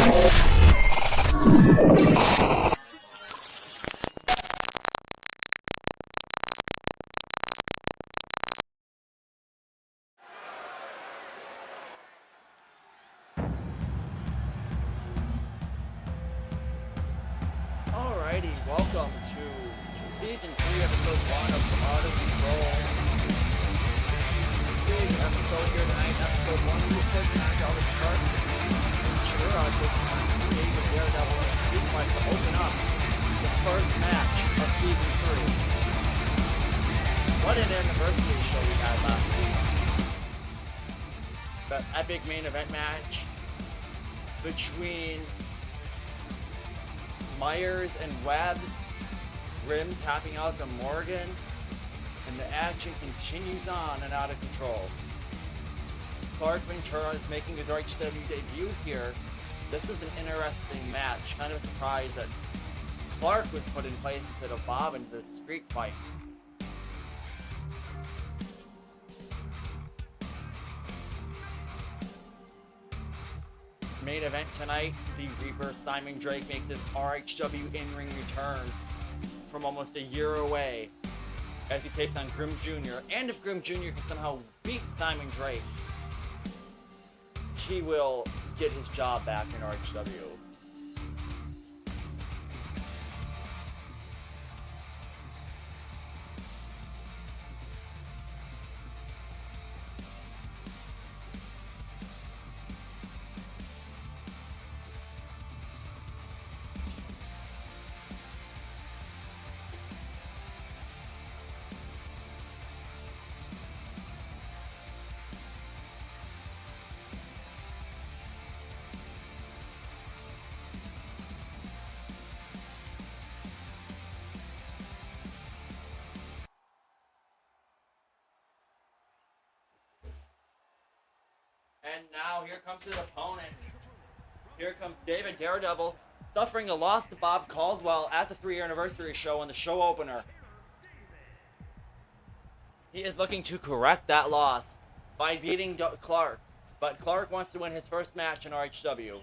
Alrighty, welcome to Season 3, Episode 1 of Out of Control. Big episode here tonight, Episode 1. We put back all the charts and cheer on this David Daredevil and Street Fight to open up the first match of Season 3. What an anniversary show we had last week. The epic main event match between Myers and Webbs, Grimm tapping out to Morgan, and the action continues on and out of control. Clark Ventura is making his RHW debut here. This is an interesting match. Kind of surprised that Clark was put in place instead of Bob in the street fight. Main event tonight, the Reaper Simon Drake makes his RHW in-ring return from almost a year away as he takes on Grimm Jr. And if Grimm Jr. can somehow beat Simon Drake, he will get his job back in RHW. And now here comes his opponent. Here comes David Daredevil, suffering a loss to Bob Caldwell at the 3-year anniversary show on the show opener. He is looking to correct that loss by beating Clark, but Clark wants to win his first match in RHW.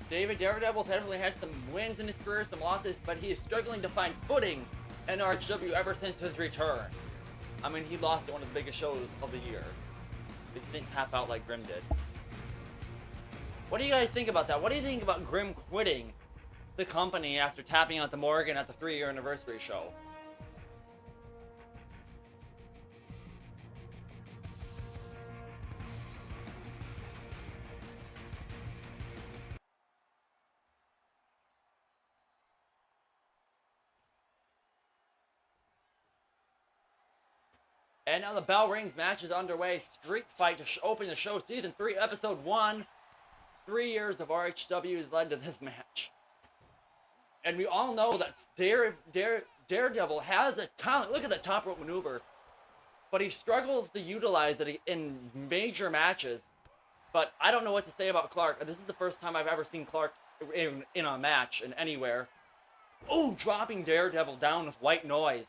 David Daredevil's definitely had some wins in his career, some losses, but he is struggling to find footing in RHW ever since his return. I mean, he lost at one of the biggest shows of the year. He didn't tap out like Grimm did. What do you guys think about that? What do you think about Grimm quitting the company after tapping out to Morgan at the 3-year anniversary show? And now the bell rings, match is underway. Street Fight to open the show, Season 3, Episode 1. 3 years of RHW has led to this match. And we all know that Daredevil has a talent. Look at the top rope maneuver. But he struggles to utilize it in major matches. But I don't know what to say about Clark. This is the first time I've ever seen Clark in a match and anywhere. Oh, dropping Daredevil down with white noise.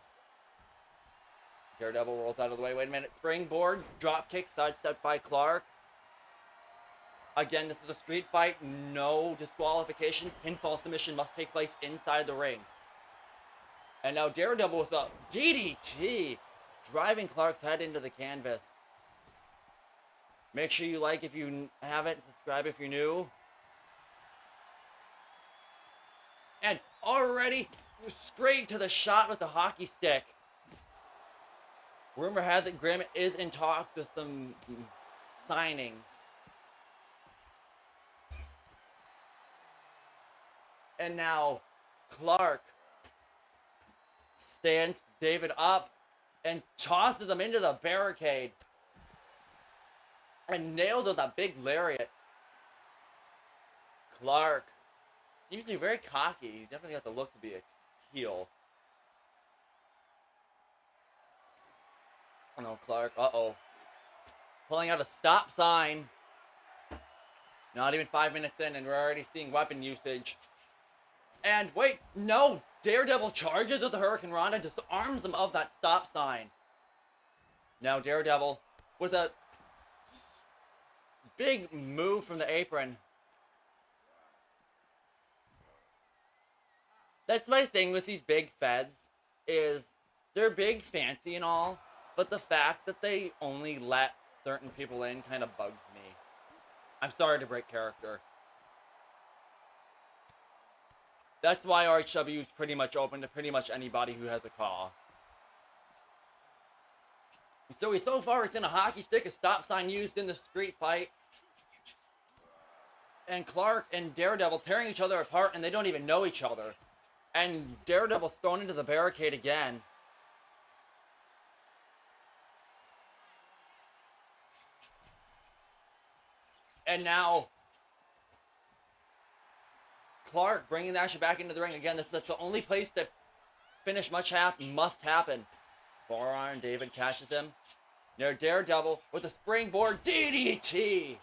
Daredevil rolls out of the way. Wait a minute. Springboard, drop kick, sidestepped by Clark. Again, this is a street fight. No disqualifications. Pinfall submission must take place inside the ring. And now Daredevil with a DDT, driving Clark's head into the canvas. Make sure you like if you haven't, subscribe if you're new. And already straight to the shot with the hockey stick. Rumor has it Grimm is in talks with some signings. And now Clark stands David up and tosses him into the barricade. And nails with a big lariat. Clark seems to be very cocky. He definitely has the look to be a heel. Oh no, Clark. Uh-oh. Pulling out a stop sign. Not even 5 minutes in, and we're already seeing weapon usage. And wait, no! Daredevil charges with the Hurricane Rana, disarms him of that stop sign. Now Daredevil, with a big move from the apron. That's my thing with these big feds, is they're big, fancy and all, but the fact that they only let certain people in kind of bugs me. I'm sorry to break character. That's why RHW is pretty much open to pretty much anybody who has a call. So far it's in a hockey stick, a stop sign used in the street fight. And Clark and Daredevil tearing each other apart, and they don't even know each other. And Daredevil's thrown into the barricade again. And now Clark bringing the action back into the ring again. That's the only place that finish must happen. Forearm, David catches him. Now Daredevil with a springboard DDT.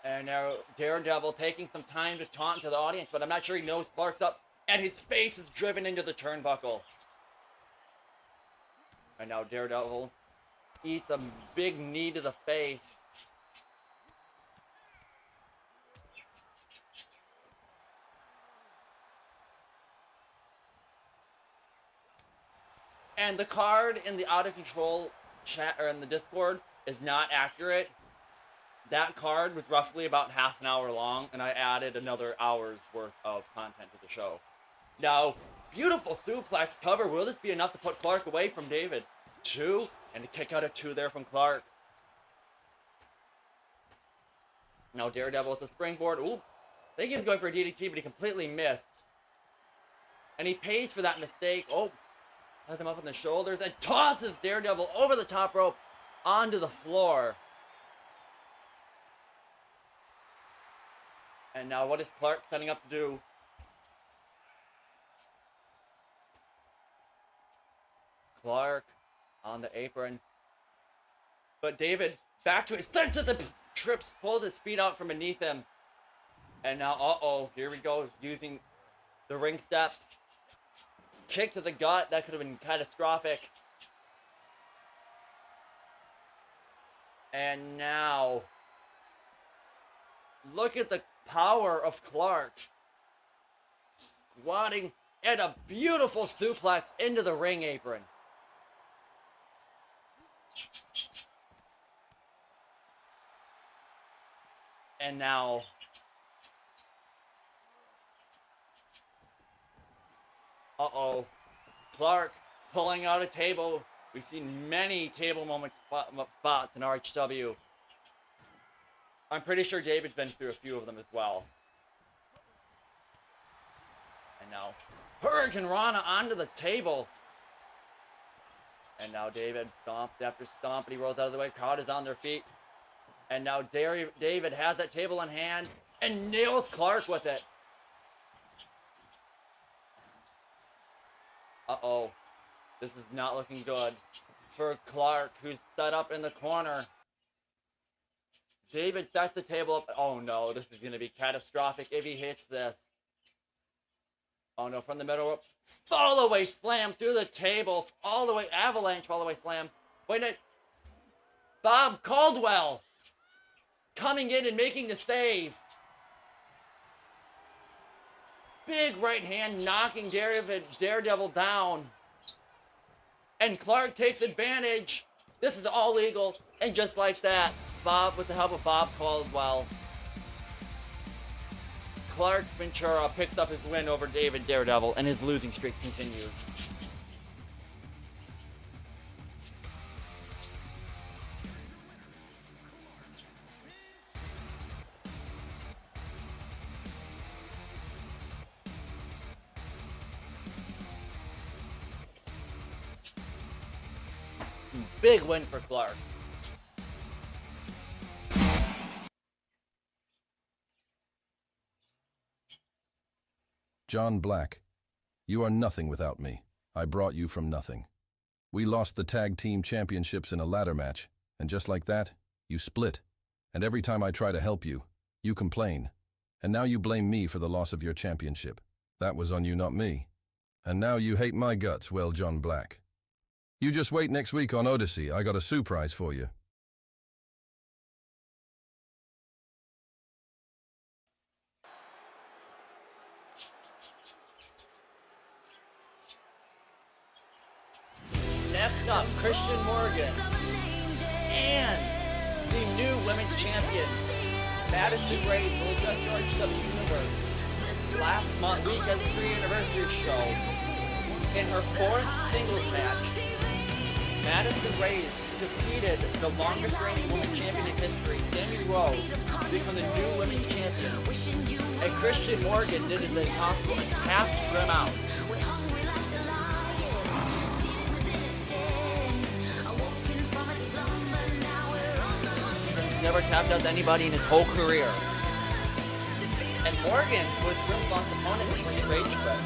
And now Daredevil taking some time to taunt to the audience, but I'm not sure he knows Clark's up. And his face is driven into the turnbuckle. And now Daredevil eats a big knee to the face. And the card in the out of control chat or in the Discord is not accurate. That card was roughly about half an hour long, and I added another hour's worth of content to the show. Now, beautiful suplex cover. Will this be enough to put Clark away from David? 2, and a kick out of 2 there from Clark. Now Daredevil with a springboard. Ooh, I think he was going for a DDT, but he completely missed. And he pays for that mistake. Oh, has him up on the shoulders and tosses Daredevil over the top rope onto the floor. And now what is Clark setting up to do? Clark on the apron. But David back to his senses and trips, pulls his feet out from beneath him. And now, uh-oh, here we go, using the ring steps. Kick to the gut, that could have been catastrophic. And now, look at the power of Clark. Squatting and a beautiful suplex into the ring apron. And now, uh-oh, Clark pulling out a table. We've seen many table moment spots in RHW. I'm pretty sure David's been through a few of them as well. And now, Hurricane Rana onto the table. And now David stomped after stomp, and he rolls out of the way. Crowd is on their feet. And now David has that table in hand and nails Clark with it. Uh-oh. This is not looking good for Clark, who's set up in the corner. David sets the table up. Oh no, this is going to be catastrophic if he hits this. Oh no, from the middle rope. Fall away slam through the table. All the way, avalanche fall away slam. Wait a minute. Bob Caldwell coming in and making the save. Big right hand knocking Daredevil down. And Clark takes advantage. This is all legal. And just like that, Bob, with the help of Bob Caldwell, Clark Ventura picks up his win over David Daredevil, and his losing streak continues. Big win for Clark. John Black, you are nothing without me. I brought you from nothing. We lost the tag team championships in a ladder match, and just like that, you split. And every time I try to help you, you complain. And now you blame me for the loss of your championship. That was on you, not me. And now you hate my guts, well, John Black. You just wait next week on Odyssey. I got a surprise for you. Next up, Christian Morgan and the new women's champion, Madison Ray's will address the RHW Universe last week at the 3rd anniversary show. In her 4th singles match, Madison Ray's defeated the longest reigning women's champion in history, Tammy Rose, to become the new women's champion. And Christian Morgan did the impossible and tapped Grim out. Never tapped out to anybody in his whole career. And Morgan was Grim's last opponent when he rage quit.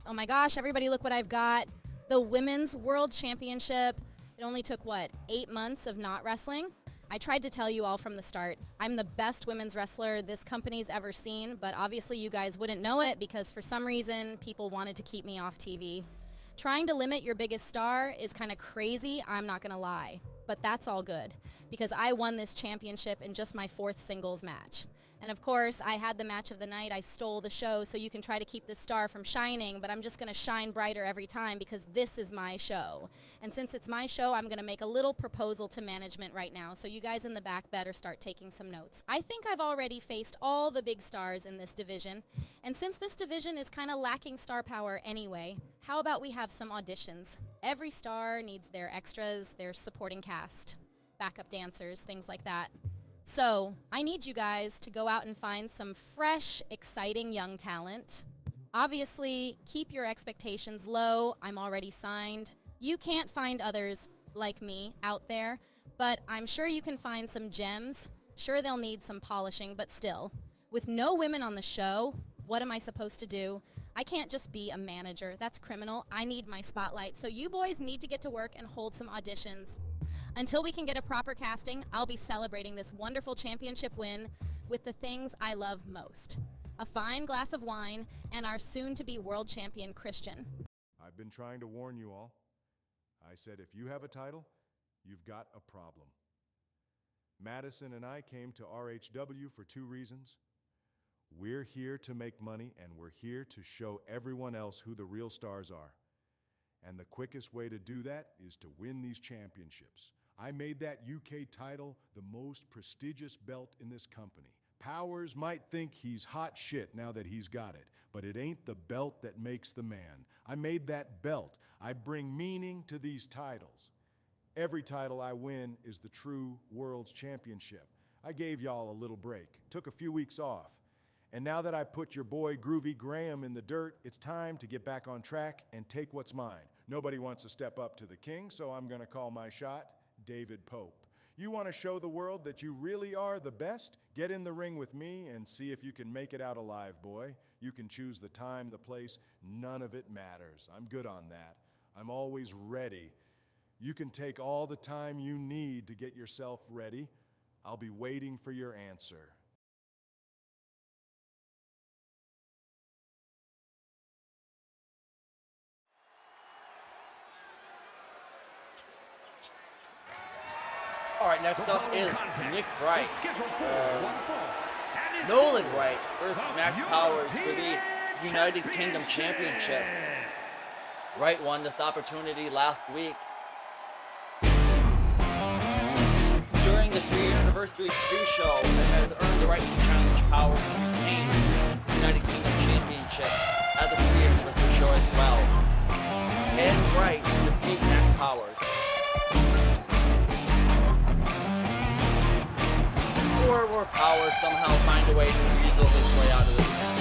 Oh my gosh, everybody look what I've got. The Women's World Championship. It only took, 8 months of not wrestling? I tried to tell you all from the start. I'm the best women's wrestler this company's ever seen, but obviously you guys wouldn't know it because for some reason people wanted to keep me off TV. Trying to limit your biggest star is kind of crazy, I'm not gonna lie. But that's all good because I won this championship in just my 4th singles match. And of course, I had the match of the night. I stole the show, so you can try to keep the star from shining, but I'm just going to shine brighter every time because this is my show. And since it's my show, I'm going to make a little proposal to management right now, so you guys in the back better start taking some notes. I think I've already faced all the big stars in this division, and since this division is kind of lacking star power anyway, how about we have some auditions? Every star needs their extras, their supporting cast, backup dancers, things like that. So, I need you guys to go out and find some fresh, exciting young talent. Obviously, keep your expectations low. I'm already signed. You can't find others like me out there, but I'm sure you can find some gems. Sure, they'll need some polishing, but still. With no women on the show, what am I supposed to do? I can't just be a manager. That's criminal. I need my spotlight. So you boys need to get to work and hold some auditions. Until we can get a proper casting, I'll be celebrating this wonderful championship win with the things I love most. A fine glass of wine and our soon-to-be world champion, Christian. I've been trying to warn you all. I said if you have a title, you've got a problem. Madison and I came to RHW for 2 reasons. We're here to make money, and we're here to show everyone else who the real stars are. And the quickest way to do that is to win these championships. I made that UK title the most prestigious belt in this company. Powers might think he's hot shit now that he's got it, but it ain't the belt that makes the man. I made that belt. I bring meaning to these titles. Every title I win is the true World's Championship. I gave y'all a little break, took a few weeks off. And now that I put your boy Groovy Graham in the dirt, it's time to get back on track and take what's mine. Nobody wants to step up to the king, so I'm gonna call my shot David Pope. You want to show the world that you really are the best? Get in the ring with me and see if you can make it out alive, boy. You can choose the time, the place, none of it matters. I'm good on that. I'm always ready. You can take all the time you need to get yourself ready. I'll be waiting for your answer. All right, next up is Nick Wright. Nolan Wright versus Max Powers for the United Kingdom Championship. Wright won this opportunity last week. During the 3rd anniversary pre-show, and has earned the right to challenge Powers to retain the United Kingdom Championship at the 3rd anniversary show as well. Can Wright defeat Max Powers? Or will Powers somehow find a way to weasel his way out of this match?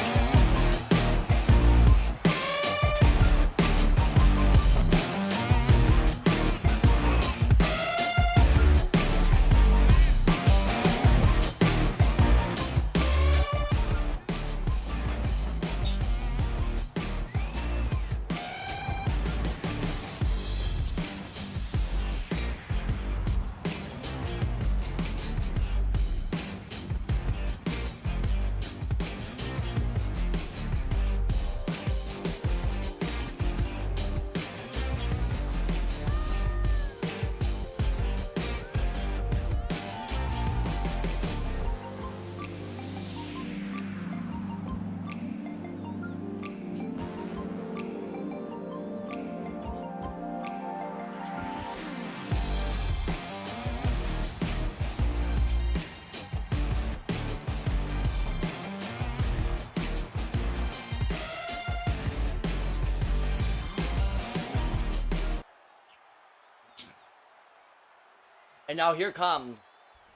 And now here comes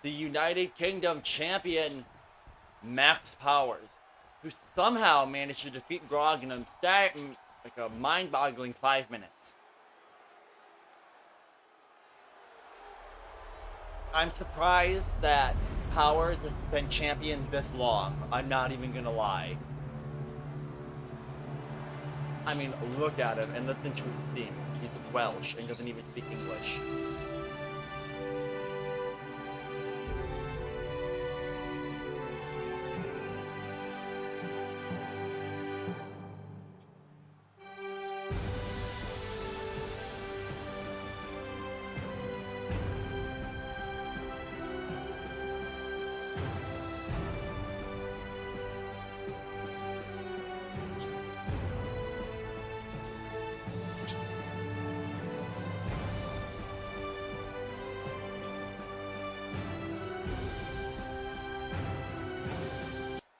the United Kingdom champion, Max Powers, who somehow managed to defeat Grog in like a mind-boggling 5 minutes. I'm surprised that Powers has been champion this long. I'm not even gonna lie. I mean, look at him and listen to his theme. He's Welsh and doesn't even speak English.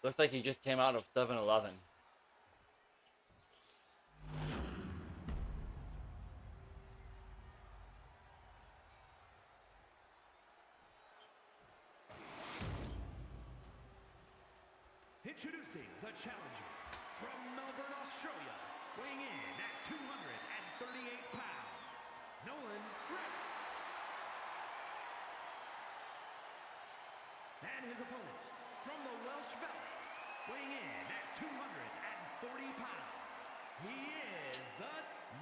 Looks like he just came out of 7-Eleven. Introducing the challenger from Melbourne, Australia, weighing in at 238 pounds, Nolan Rex. And his opponent from the Welsh Valleys, weighing in at 240 pounds, he is the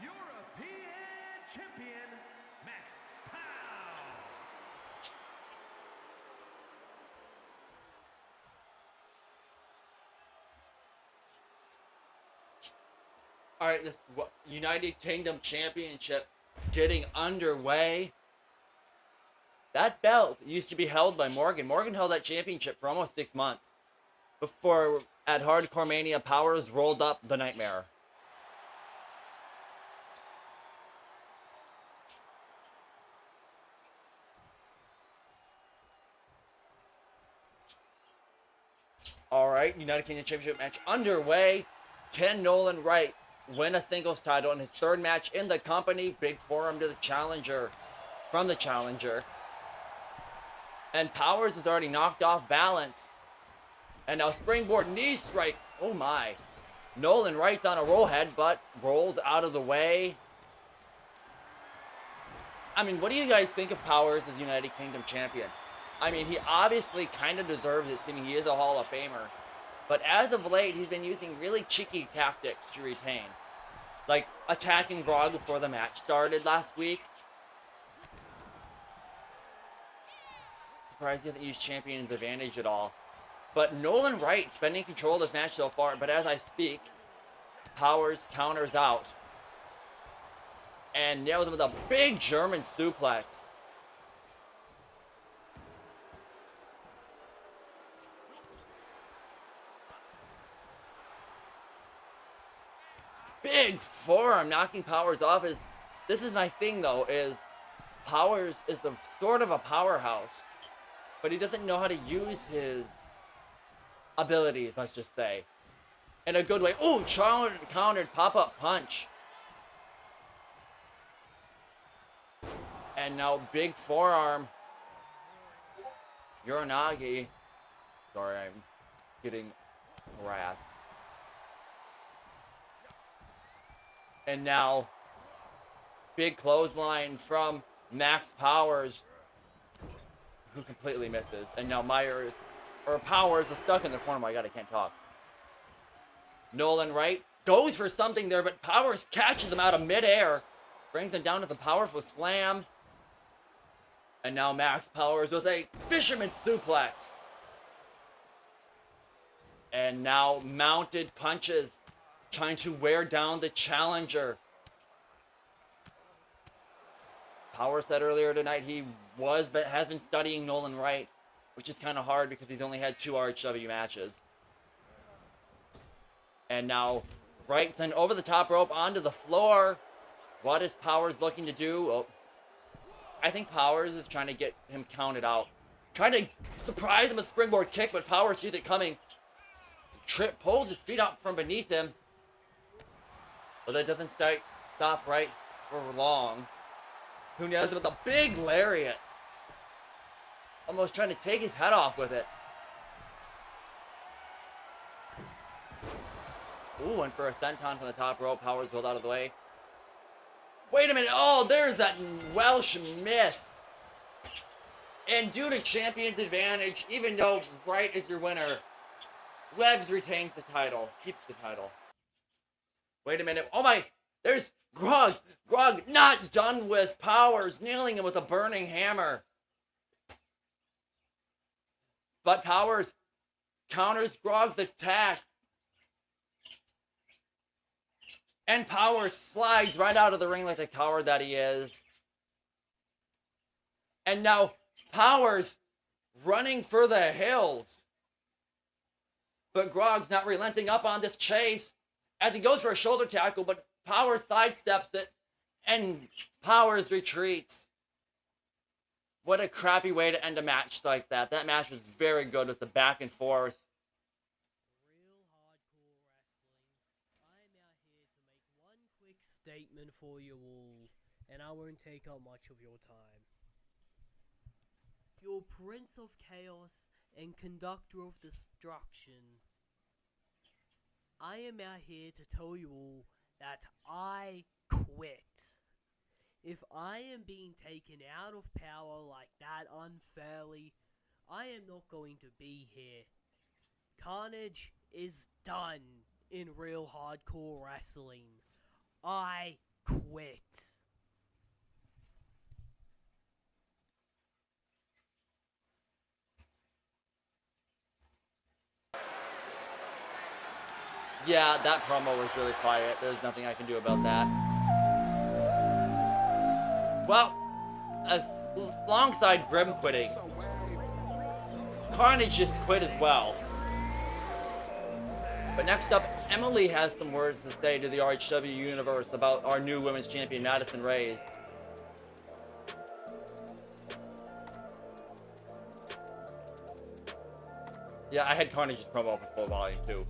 European champion, Max Powers. All right, this United Kingdom Championship getting underway. That belt used to be held by Morgan. Morgan held that championship for almost 6 months before at Hardcore Mania Powers rolled up the Nightmare. All right, United Kingdom Championship match underway. Can Nolan Wright win a singles title in his third match in the company? Big forearm to the challenger, from the challenger. And Powers is already knocked off balance. And now springboard knee strike. Oh my. Nolan Wright's on a roll head, but rolls out of the way. I mean, what do you guys think of Powers as United Kingdom champion? I mean, he obviously kind of deserves it, seeing he is a Hall of Famer. But as of late, he's been using really cheeky tactics to retain. Like attacking Grog before the match started last week. Surprised he hasn't used Champion's Advantage at all. But Nolan Wright spending control of this match so far. But as I speak, Powers counters out. And nails him with a big German suplex. Big forearm knocking Powers off. This is my thing though, is Powers is sort of a powerhouse, but he doesn't know how to use his abilities, let's just say, in a good way. Oh, countered pop-up punch. And now big forearm. Uranagi. Sorry, I'm getting harassed. And now, big clothesline from Max Powers, who completely misses. And now Powers is stuck in the corner. My God, I can't talk. Nolan Wright goes for something there, but Powers catches him out of midair, brings him down with a powerful slam. And now Max Powers with a fisherman suplex. And now mounted punches, trying to wear down the challenger. Powers said earlier tonight he has been studying Nolan Wright, which is kind of hard because he's only had 2 RHW matches. And now Wright sent over the top rope onto the floor. What is Powers looking to do? Oh, I think Powers is trying to get him counted out. Trying to surprise him with a springboard kick, but Powers sees it coming. Pulls his feet up from beneath him. But that doesn't stop Wright for long. Nunez with a big lariat. almost trying to take his head off with it. Ooh, went for a senton from the top rope. Powers rolled out of the way. Wait a minute. Oh, there's that Welsh miss. And due to champion's advantage, even though Bright is your winner, Webbs retains the title, keeps the title. Wait a minute. Oh my, there's Grog. Grog not done with. Powers nailing him with a burning hammer. But Powers counters Grog's attack. And Powers slides right out of the ring like the coward that he is. And now Powers running for the hills. But Grog's not relenting up on this chase as he goes for a shoulder tackle, but Powers sidesteps it and Powers retreats. What a crappy way to end a match like that. That match was very good with the back and forth. Real hardcore wrestling. I'm out here to make one quick statement for you all, and I won't take up much of your time. Your Prince of Chaos and Conductor of Destruction. I am out here to tell you all that I quit. If I am being taken out of power like that unfairly, I am not going to be here. Carnage is done in real hardcore wrestling. I quit. Yeah, that promo was really quiet. There's nothing I can do about that. Well, alongside Grim quitting, Carnage just quit as well. But next up, Emily has some words to say to the RHW universe about our new women's champion, Madison Rayes. Yeah, I had Carnage's promo up in full volume too.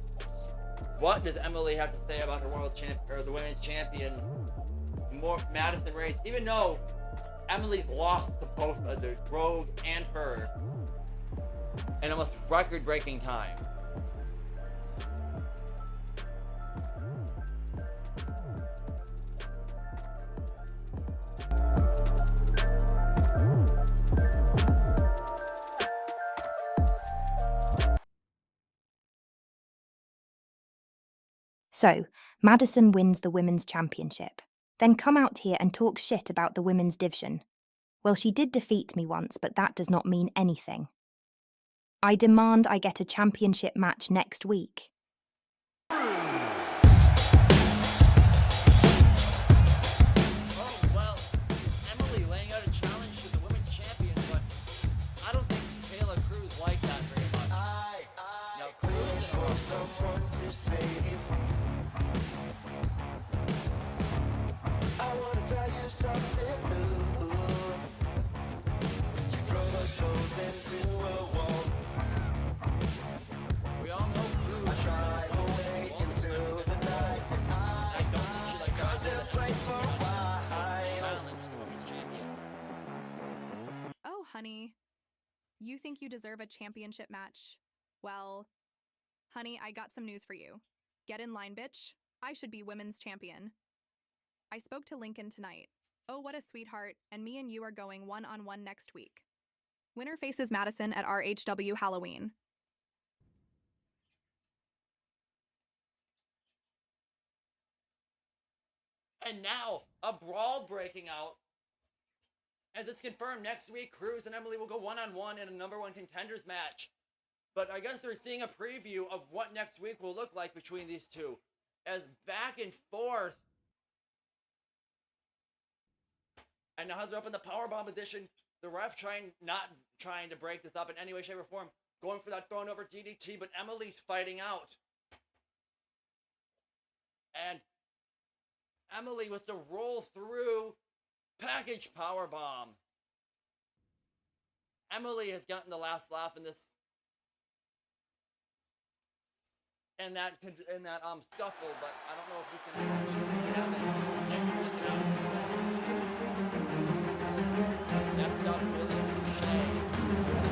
What does Emily have to say about her world champ or the women's champion, Madison Rayes? Even though Emily's lost to both of the Rogue and her in almost record-breaking time. So, Madison wins the women's championship, then come out here and talk shit about the women's division. Well, she did defeat me once, but that does not mean anything. I demand I get a championship match next week. Oh, well, Emily laying out a challenge to the women's champion, but I don't think Kayla Cruz liked that very much. Now, Cruz and someone to save. I wanna tell you something new. You drove us both into a wall. We all know Cruz. I tried away into the night, and I don't think she liked contemplate for a while. Challenge the women's champion. Oh, honey. You think you deserve a championship match? Well, honey, I got some news for you. Get in line, bitch. I should be women's champion. I spoke to Lincoln tonight. Oh, what a sweetheart, and me and you are going one-on-one next week. Winner faces Madison at RHW Halloween. And now, a brawl breaking out. As it's confirmed, next week, Cruz and Emily will go one-on-one in a #1 contenders match. But I guess they're seeing a preview of what next week will look like between these two. As back and forth. And now as they're up in the Powerbomb edition, the ref not trying to break this up in any way, shape, or form. Going for that thrown over DDT, but Emily's fighting out. And Emily was to roll through package powerbomb. Emily has gotten the last laugh in this. In that scuffle, but I don't know if we can actually get out of it. Next up, William Boucher.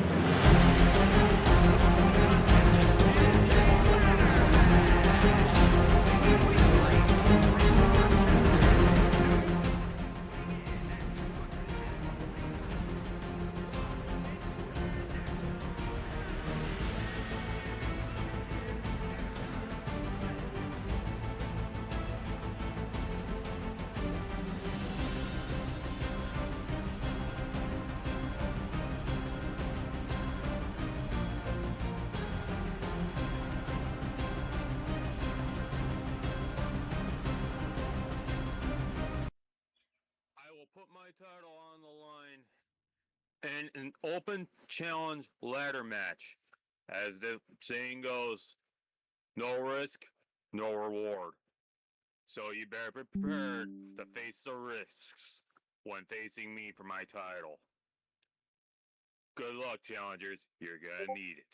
put my title on the line in an open challenge ladder match. As the saying goes, no risk, no reward. So you better be prepared to face the risks when facing me for my title. Good luck, challengers. You're gonna need it.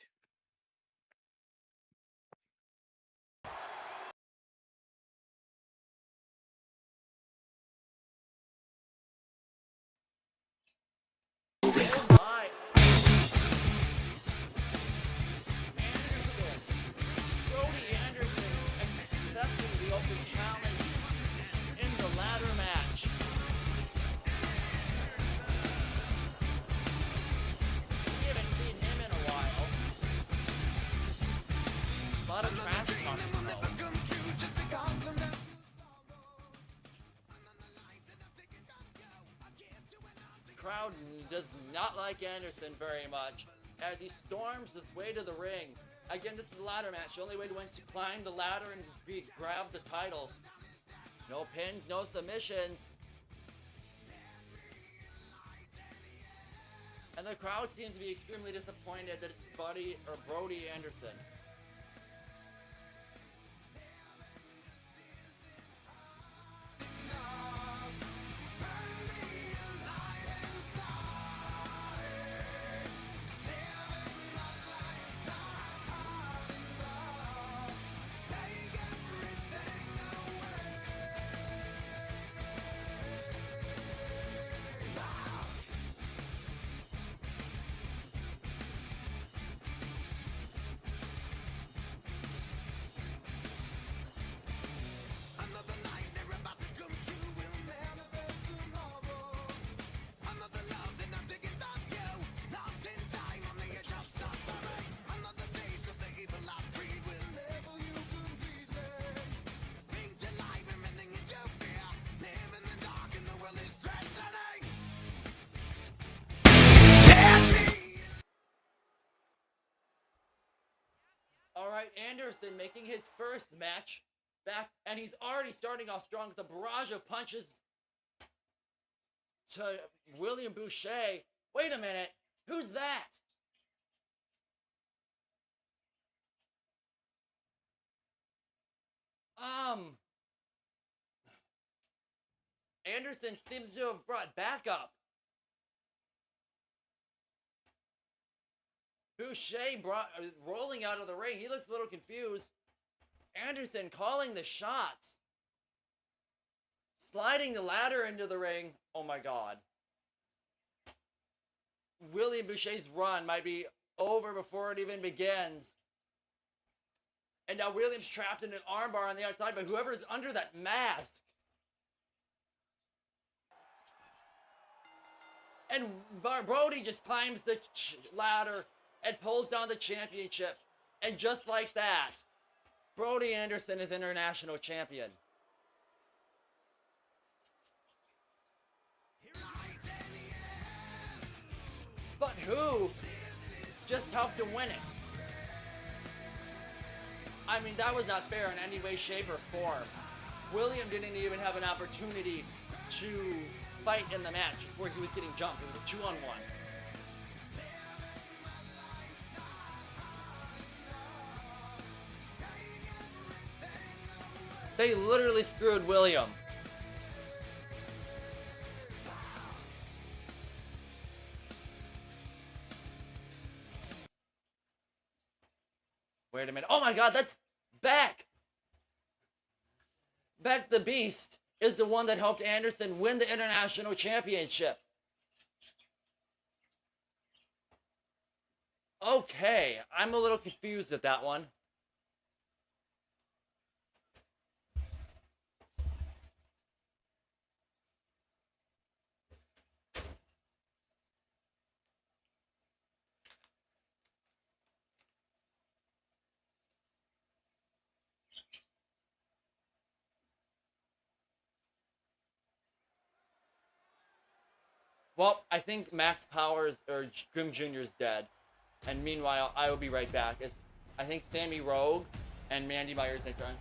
My. Brody Anderson accepting the open challenge in the ladder match. We haven't seen him in a while. A lot of trash talking though. The crowd does not like Anderson very much as he storms his way to the ring. Again, this is a ladder match. The only way to win is to climb the ladder and grab the title. No pins, no submissions. And the crowd seems to be extremely disappointed that it's Brody Anderson. Alright, Anderson making his first match back, and he's already starting off strong with a barrage of punches to William Boucher. Wait a minute, who's that? Anderson seems to have brought backup. Boucher rolling out of the ring. He looks a little confused. Anderson calling the shots. Sliding the ladder into the ring. Oh my god. William Boucher's run might be over before it even begins. And now William's trapped in an armbar on the outside by whoever's under that mask. And Brody just climbs the ladder and pulls down the championship. And just like that, Brody Anderson is international champion. But who just helped him win it? I mean, that was not fair in any way, shape, or form. William didn't even have an opportunity to fight in the match before he was getting jumped. It was a 2-on-1. They literally screwed William. Wait a minute. Oh my god, that's Beck! Beck the Beast is the one that helped Anderson win the international championship. Okay, I'm a little confused at that one. Well, I think Max Powers or Grim Jr. is dead. And meanwhile, I will be right back. I think Sammy Rogue and Mandy Myers are done.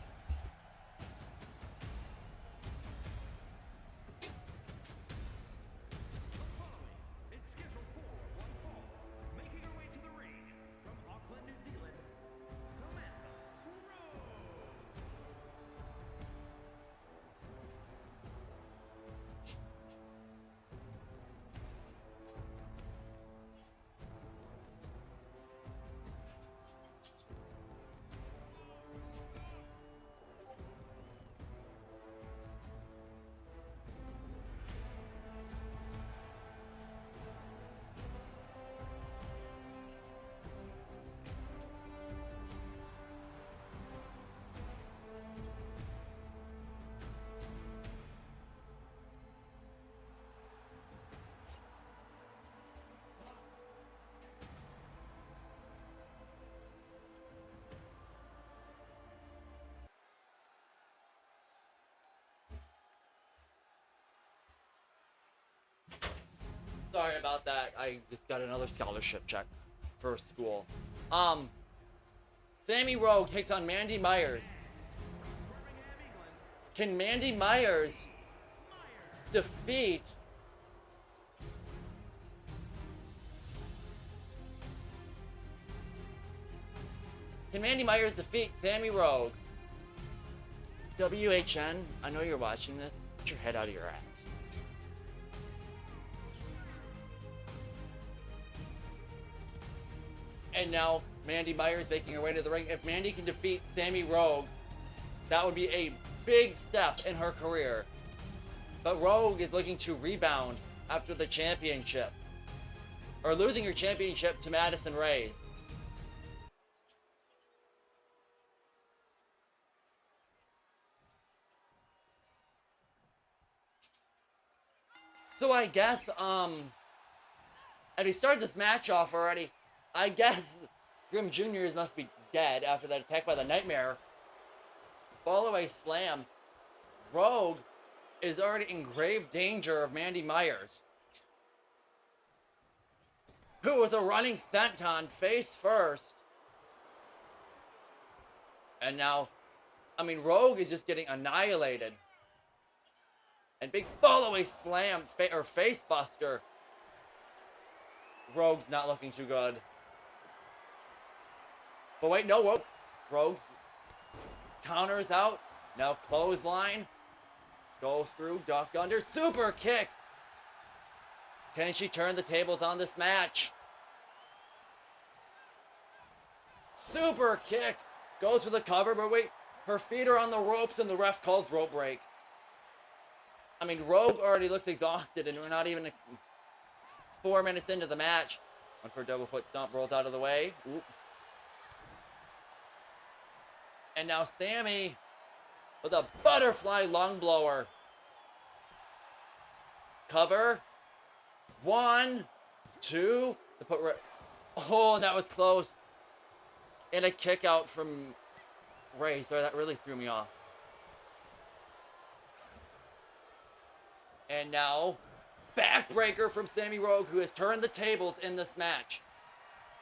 Sorry about that. I just got another scholarship check for school. Sammy Rogue takes on Mandy Myers. Can Mandy Myers defeat Sammy Rogue? WHN, I know you're watching this. Get your head out of your ass. And now Mandy Myers making her way to the ring. If Mandy can defeat Sammy Rogue, that would be a big step in her career. But Rogue is looking to rebound after the championship. Or losing her championship to Madison Rayne. So I guess, and we started this match off already. I guess Grim Jr. must be dead after that attack by the Nightmare. Follow-away slam. Rogue is already in grave danger of Mandy Myers, who was a running senton face first. And now, Rogue is just getting annihilated. And big follow-away slam, or face buster. Rogue's not looking too good. But wait, no, Rogue counters out. Now clothesline. Go through, duck under, super kick. Can she turn the tables on this match? Super kick. Goes for the cover, but wait. Her feet are on the ropes and the ref calls rope break. Rogue already looks exhausted and we're not even 4 minutes into the match. One for a double foot stomp, rolls out of the way. Ooh. And now Sammy with a butterfly lung blower. Cover. 1, 2. Oh, that was close. And a kick out from Ray. Sorry, that really threw me off. And now, backbreaker from Sammy Rogue, who has turned the tables in this match.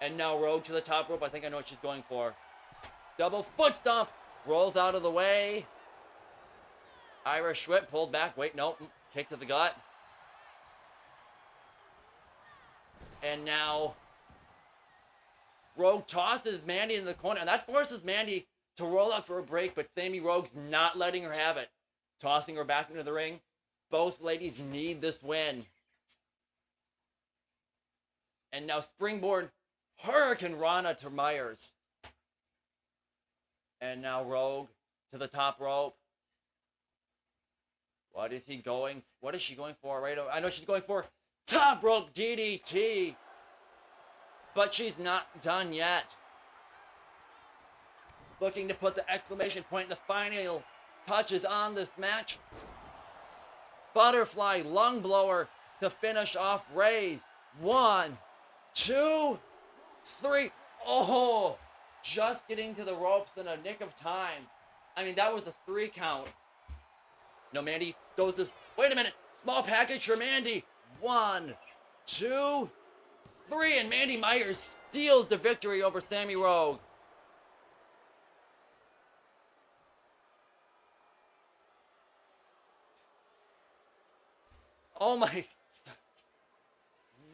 And now Rogue to the top rope. I think I know what she's going for. Double foot stomp. Rolls out of the way. Irish whip pulled back. Wait, no. Kick to the gut. And now, Rogue tosses Mandy in the corner. And that forces Mandy to roll out for a break. But Sammy Rogue's not letting her have it. Tossing her back into the ring. Both ladies need this win. And now springboard Hurricane Rana to Myers. And now Rogue to the top rope. What is she going for right over? I know she's going for top rope DDT. But she's not done yet. Looking to put the exclamation point, the final touches on this match. Butterfly lung blower to finish off Ray's. 1, 2, 3. Oh, just getting to the ropes in a nick of time. That was a 3 count. No, Mandy goes this. Wait a minute. Small package for Mandy. 1, 2, 3. And Mandy Myers steals the victory over Sammy Rogue. Oh my.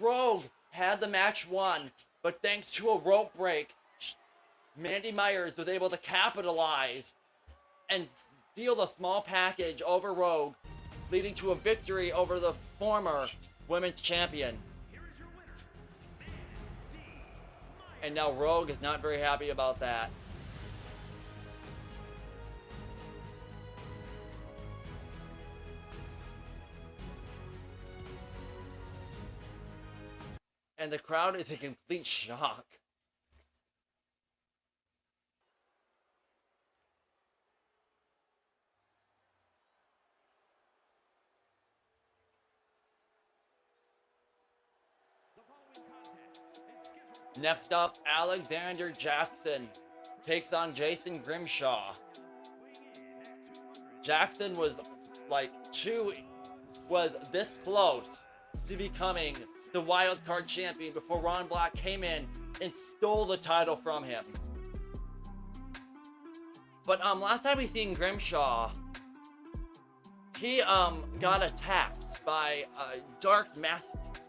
Rogue had the match won, but thanks to a rope break, Mandy Myers was able to capitalize and steal the small package over Rogue, leading to a victory over the former women's champion. And now Rogue is not very happy about that. And the crowd is in complete shock. Next up, Alexander Jackson takes on Jason Grimshaw. Jackson was this close to becoming the wild card champion before Ron Black came in and stole the title from him. But last time we seen Grimshaw, he got attacked by a dark masked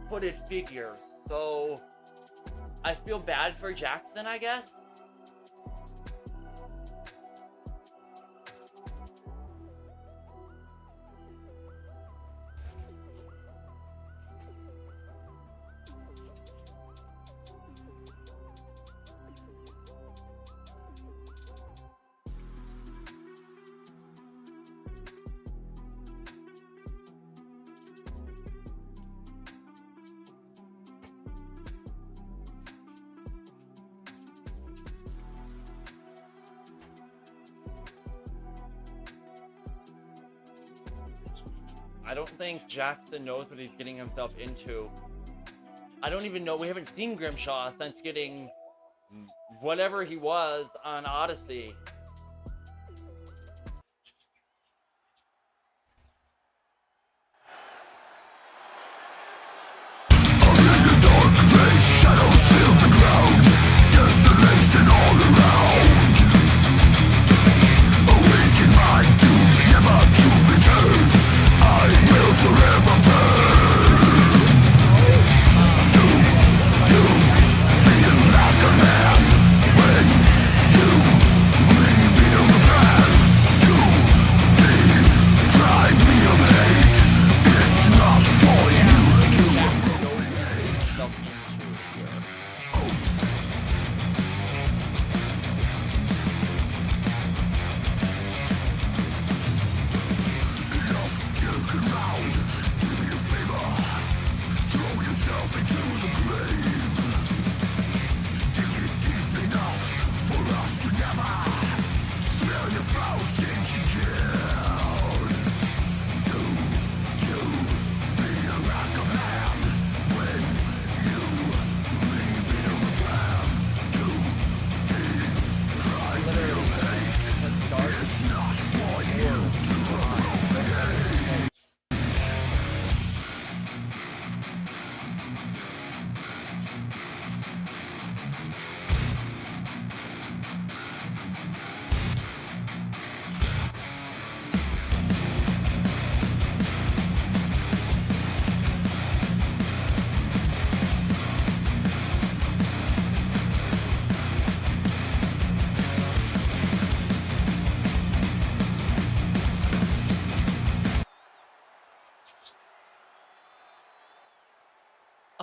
hooded figure. So I feel bad for Jackson, I guess. I don't think Jackson knows what he's getting himself into. I don't even know. We haven't seen Grimshaw since getting whatever he was on Odyssey.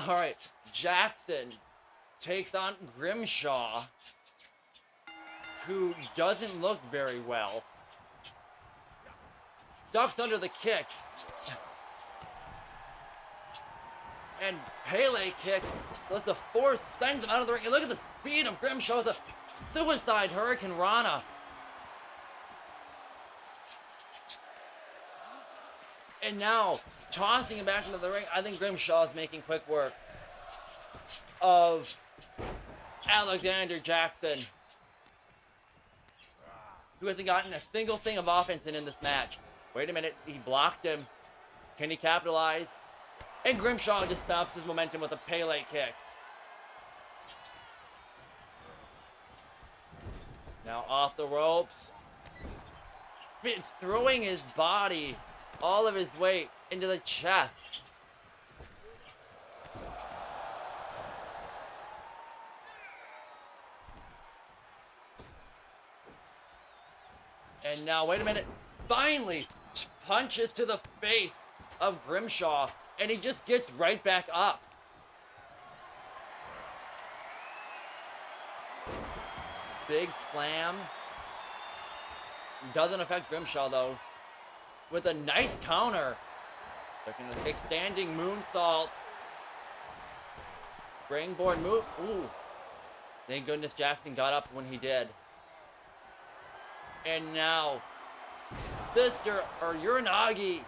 All right, Jackson takes on Grimshaw, who doesn't look very well. Ducks under the kick. And Pele kick. That's the force, sends him out of the ring. And look at the speed of Grimshaw, the suicide Hurricane Rana. And now, tossing him back into the ring. I think Grimshaw is making quick work of Alexander Jackson, who hasn't gotten a single thing of offense in this match. Wait a minute, he blocked him. Can he capitalize? And Grimshaw just stops his momentum with a Pele kick. Now off the ropes. It's throwing his body, all of his weight, into the chest. And now, wait a minute. Finally, punches to the face of Grimshaw, and he just gets right back up. Big slam. Doesn't affect Grimshaw, though. With a nice counter. Looking at the standing moonsault. Springboard move. Ooh. Thank goodness Jackson got up when he did. And now, Sister or Uranagi.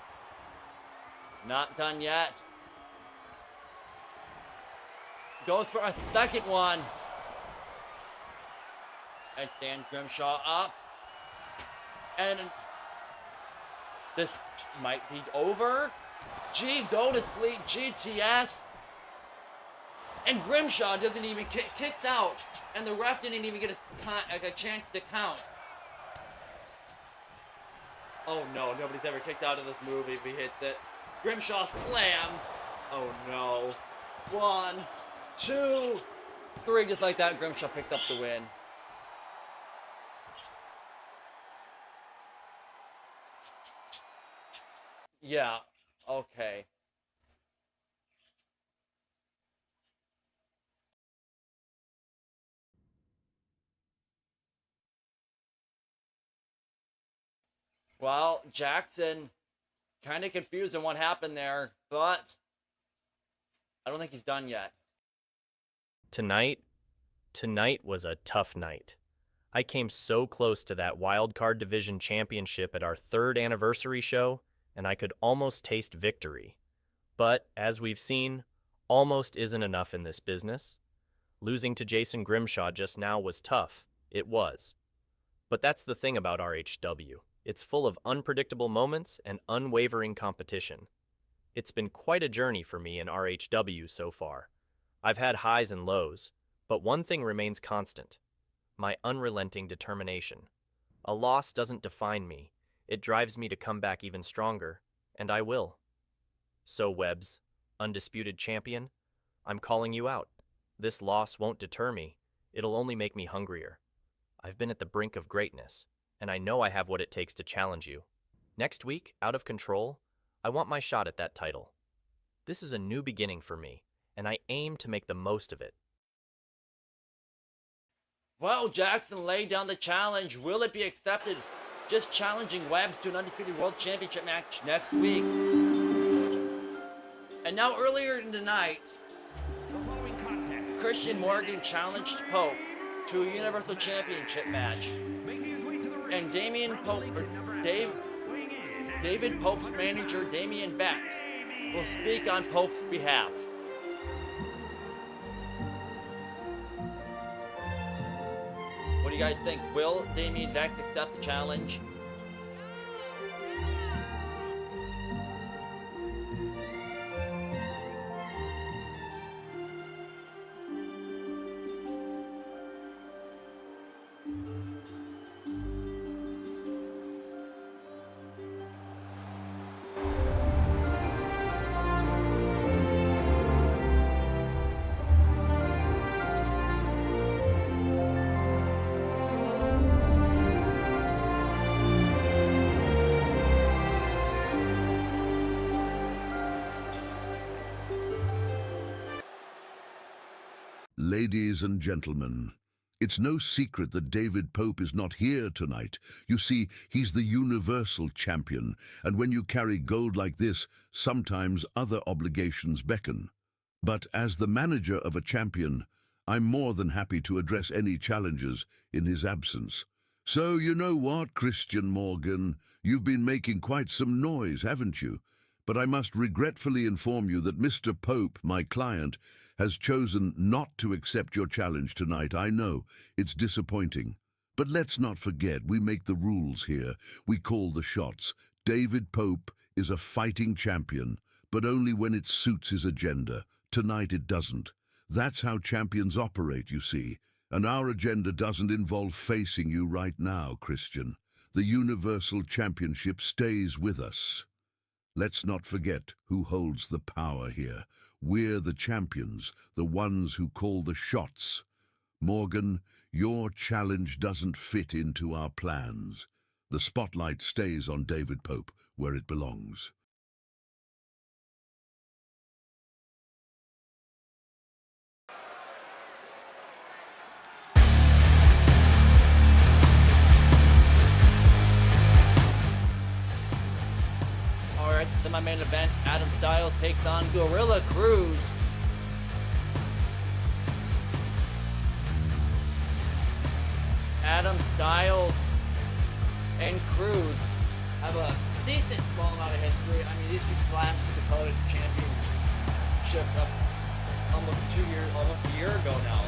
Not done yet. Goes for a second one. And stands Grimshaw up. And this might be over. Go to sleep, GTS. And Grimshaw doesn't even kicks out, and the ref didn't even get a chance to count. Oh no, nobody's ever kicked out of this movie if he hits it. Grimshaw slam. Oh no. 1, 2, 3, just like that, Grimshaw picks up the win. Yeah, okay. Well, Jackson kind of confused on what happened there, but I don't think he's done yet. Tonight was a tough night. I came so close to that Wild Card Division championship at our 3rd anniversary show, and I could almost taste victory. But, as we've seen, almost isn't enough in this business. Losing to Jason Grimshaw just now was tough. It was. But that's the thing about RHW. It's full of unpredictable moments and unwavering competition. It's been quite a journey for me in RHW so far. I've had highs and lows, but one thing remains constant: my unrelenting determination. A loss doesn't define me. It drives me to come back even stronger, and I will. So, Webbs, undisputed champion, I'm calling you out. This loss won't deter me. It'll only make me hungrier. I've been at the brink of greatness, and I know I have what it takes to challenge you. Next week, Out of Control, I want my shot at that title. This is a new beginning for me, and I aim to make the most of it. Well, Jackson laid down the challenge. Will it be accepted? Just challenging Webbs to an undisputed world championship match next week. And now earlier in the night, Christian Morgan challenged Pope to a Universal Championship match. And David Pope's manager, Damian Beck, will speak on Pope's behalf. What do you guys think? Will Damian Beck accept the challenge? Ladies and gentlemen, it's no secret that David Pope is not here tonight. You see, he's the Universal Champion, and when you carry gold like this, sometimes other obligations beckon. But as the manager of a champion, I'm more than happy to address any challenges in his absence. So you know what, Christian Morgan? You've been making quite some noise, haven't you? But I must regretfully inform you that Mr. Pope, my client, has chosen not to accept your challenge tonight. I know, it's disappointing. But let's not forget, we make the rules here. We call the shots. David Pope is a fighting champion, but only when it suits his agenda. Tonight it doesn't. That's how champions operate, you see. And our agenda doesn't involve facing you right now, Christian. The Universal Championship stays with us. Let's not forget who holds the power here. We're the champions, the ones who call the shots. Morgan, your challenge doesn't fit into our plans. The spotlight stays on David Pope, where it belongs. Alright, semi-main event, Adam Styles takes on Gorilla Cruz. Adam Styles and Cruz have a decent small amount of history. I mean, these two collapsed the Dakota Championship almost a year ago now.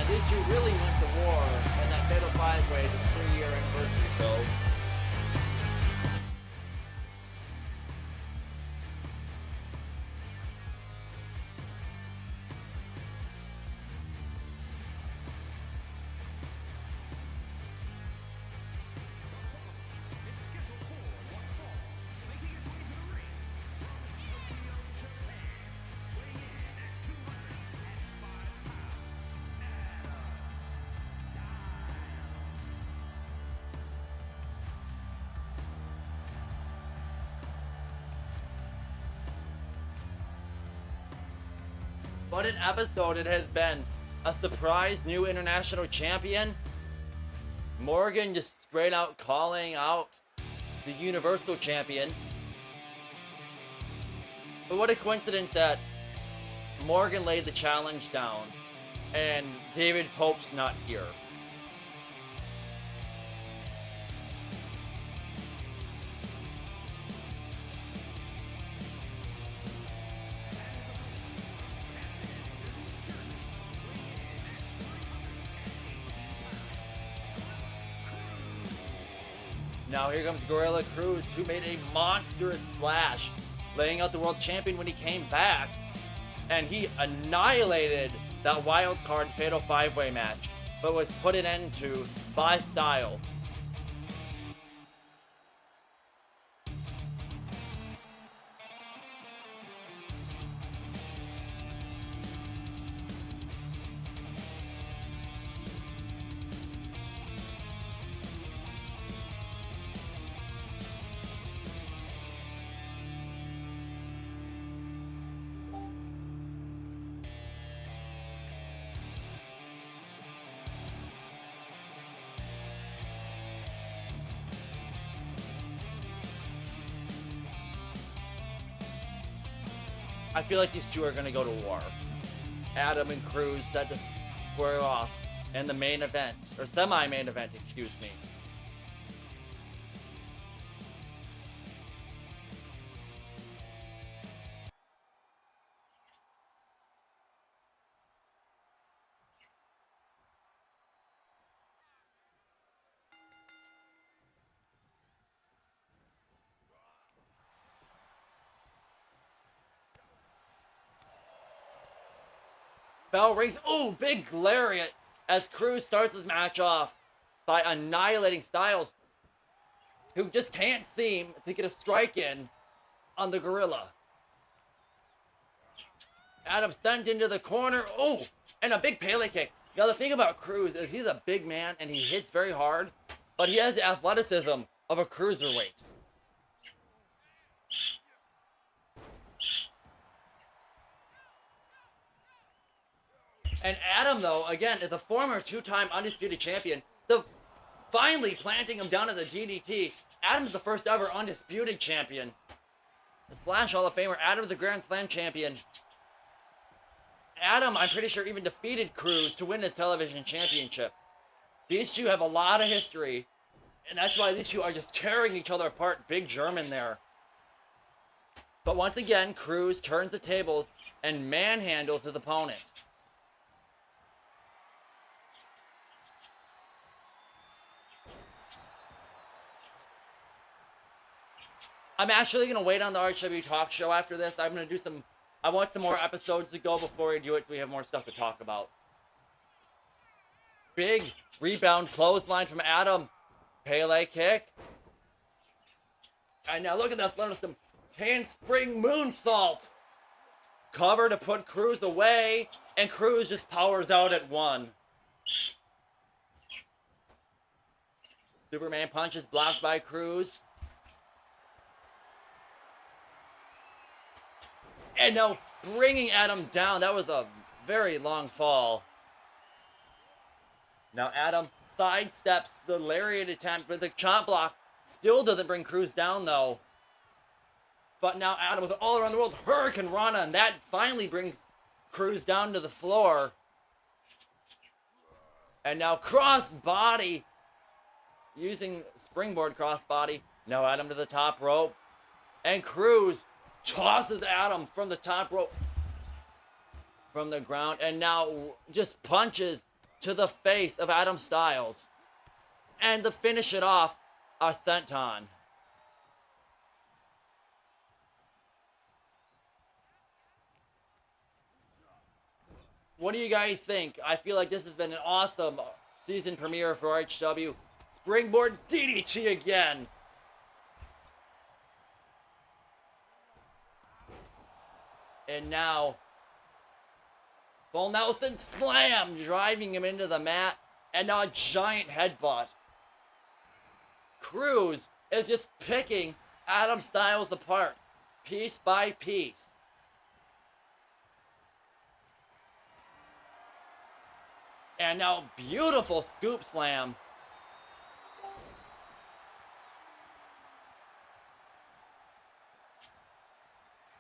And these two really went to war in that Fatal 5-Way, the 3-year anniversary show. What an episode it has been. A surprise new international champion. Morgan just straight out calling out the Universal Champion. But what a coincidence that Morgan laid the challenge down and David Pope's not here. Now here comes Gorilla Cruz, who made a monstrous splash, laying out the world champion when he came back. And he annihilated that wild card fatal 5-way match, but was put an end to by Styles. I feel like these two are going to go to war. Adam and Cruz set to square off in the main event, or semi-main event, excuse me. Bell rings. Oh, big lariat as Cruz starts his match off by annihilating Styles, who just can't seem to get a strike in on the Gorilla. Adam sent into the corner. Oh, and a big Pele kick. Now, the thing about Cruz is he's a big man and he hits very hard, but he has the athleticism of a cruiserweight. And Adam, though, again, is a former two-time undisputed champion. Finally planting him down as a DDT. Adam's the first ever undisputed champion. The Flash Hall of Famer. Adam's a Grand Slam champion. Adam, I'm pretty sure, even defeated Cruz to win his television championship. These two have a lot of history, and that's why these two are just tearing each other apart. Big German there. But once again, Cruz turns the tables and manhandles his opponent. I'm actually going to wait on the RHW Talk Show after this. I'm going to do some... I want some more episodes to go before we do it so we have more stuff to talk about. Big rebound clothesline from Adam. Pele kick. And now look at that. Learn some handspring moonsault. Cover to put Cruz away. And Cruz just powers out at one. Superman punch is blocked by Cruz. And now bringing Adam down. That was a very long fall. Now Adam sidesteps the lariat attempt with the chomp block. Still doesn't bring Cruz down though. But now Adam with all around the world Hurricane Rana, and that finally brings Cruz down to the floor. And now cross body using springboard cross body. Now Adam to the top rope. And Cruz tosses Adam from the top rope from the ground, and now just punches to the face of Adam Styles. And to finish it off, a senton. What do you guys think? I feel like this has been an awesome season premiere for RHW. Springboard DDT again. And now, Full Nelson slam, driving him into the mat. And now a giant headbutt. Cruz is just picking Adam Styles apart, piece by piece. And now beautiful scoop slam.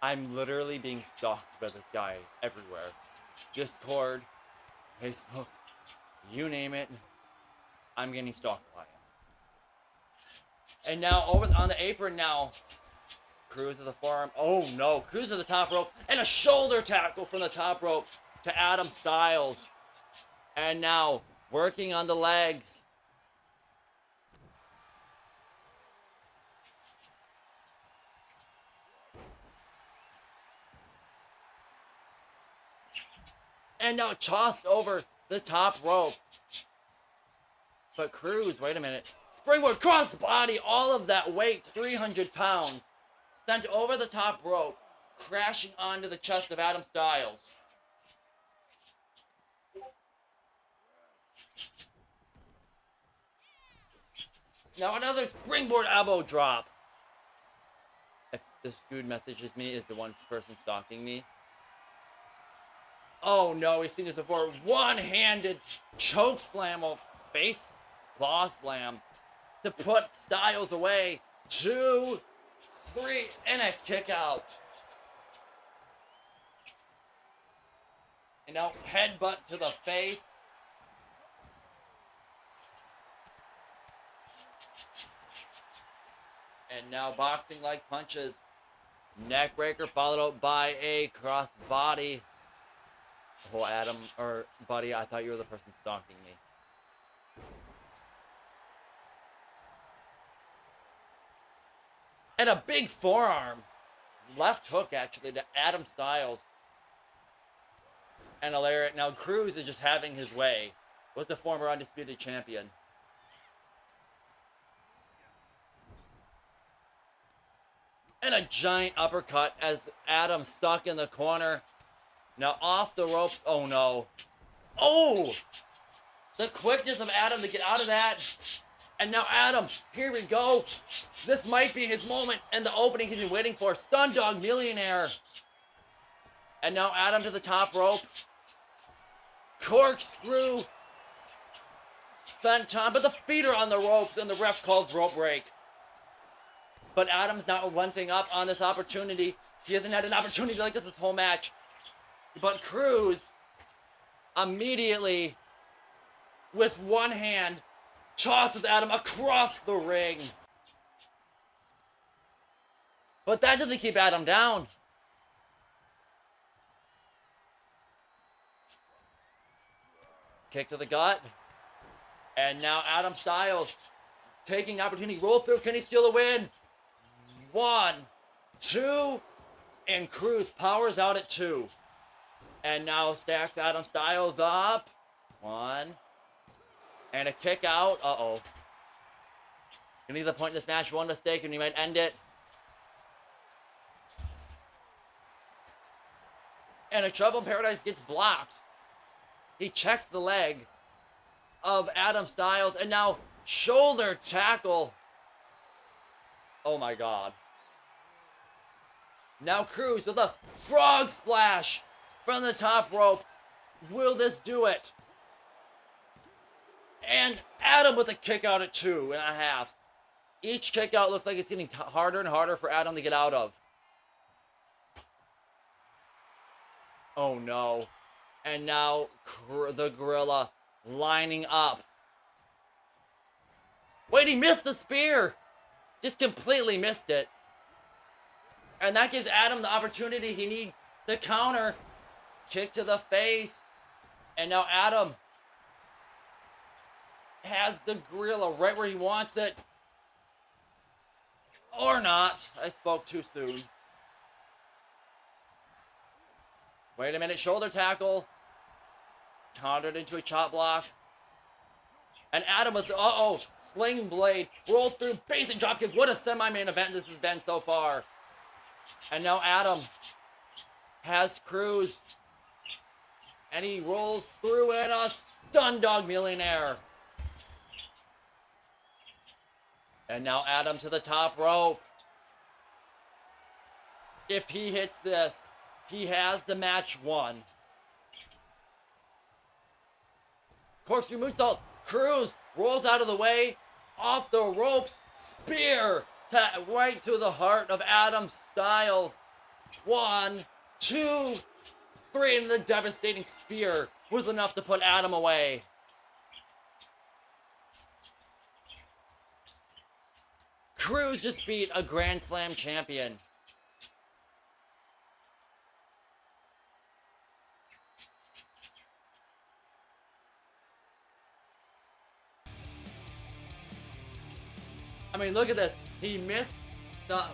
I'm literally being stalked by this guy everywhere. Discord, Facebook, you name it. I'm getting stalked by him. And now over on the apron now. Cruz to the forearm. Oh no, Cruz to the top rope. And a shoulder tackle from the top rope to Adam Styles. And now working on the legs. And now tossed over the top rope. But Cruz, wait a minute. Springboard cross body, all of that weight, 300 pounds, sent over the top rope, crashing onto the chest of Adam Styles. Now another springboard elbow drop. If this dude messages me, is the one person stalking me. Oh no, we've seen this before. One-handed choke slam or face claw slam to put Styles away. 2, 3, and a kick out. And now headbutt to the face. And now boxing-like punches. Neckbreaker followed up by a cross body. Oh, Adam, or buddy, I thought you were the person stalking me. And a big forearm. Left hook, actually, to Adam Styles. And a lariat. Now, Cruz is just having his way. Was the former undisputed champion. And a giant uppercut as Adam stuck in the corner. Now off the ropes. Oh no. Oh! The quickness of Adam to get out of that. And now Adam, here we go. This might be his moment and the opening he's been waiting for. Stun Dog Millionaire. And now Adam to the top rope. Corkscrew. Phantom, but the feet are on the ropes and the ref calls rope break. But Adam's not relenting up on this opportunity. He hasn't had an opportunity like this whole match. But Cruz immediately, with one hand, tosses Adam across the ring. But that doesn't keep Adam down. Kick to the gut. And now Adam Styles taking the opportunity. Roll through. Can he steal a win? 1, 2, and Cruz powers out at 2. And now stacks Adam Styles up. 1. And a kick out. Uh-oh. Gonna be the point in this match. One mistake and he might end it. And a Trouble in Paradise gets blocked. He checked the leg of Adam Styles. And now shoulder tackle. Oh my God. Now Cruz with a frog splash from the top rope. Will this do it? And Adam with a kick out at 2.5. Each kick out looks like it's getting harder and harder for Adam to get out of. Oh no. And now the Gorilla lining up. Wait, he missed the spear. Just completely missed it. And that gives Adam the opportunity he needs to counter. Kick to the face. And now Adam has the Gorilla right where he wants it. Or not. I spoke too soon. Wait a minute. Shoulder tackle. Countered into a chop block. And Adam was, uh-oh. Sling blade. Roll through. Basic dropkick. What a semi-main event this has been so far. And now Adam has Cruz. And he rolls through in a Stun Dog Millionaire. And now Adam to the top rope. If he hits this, he has the match won. Corkscrew moonsault. Cruz rolls out of the way. Off the ropes. Spear right to the heart of Adam Styles. 1, 2, 3, and the devastating spear was enough to put Adam away. Cruz just beat a Grand Slam champion. I mean, look at this. He missed the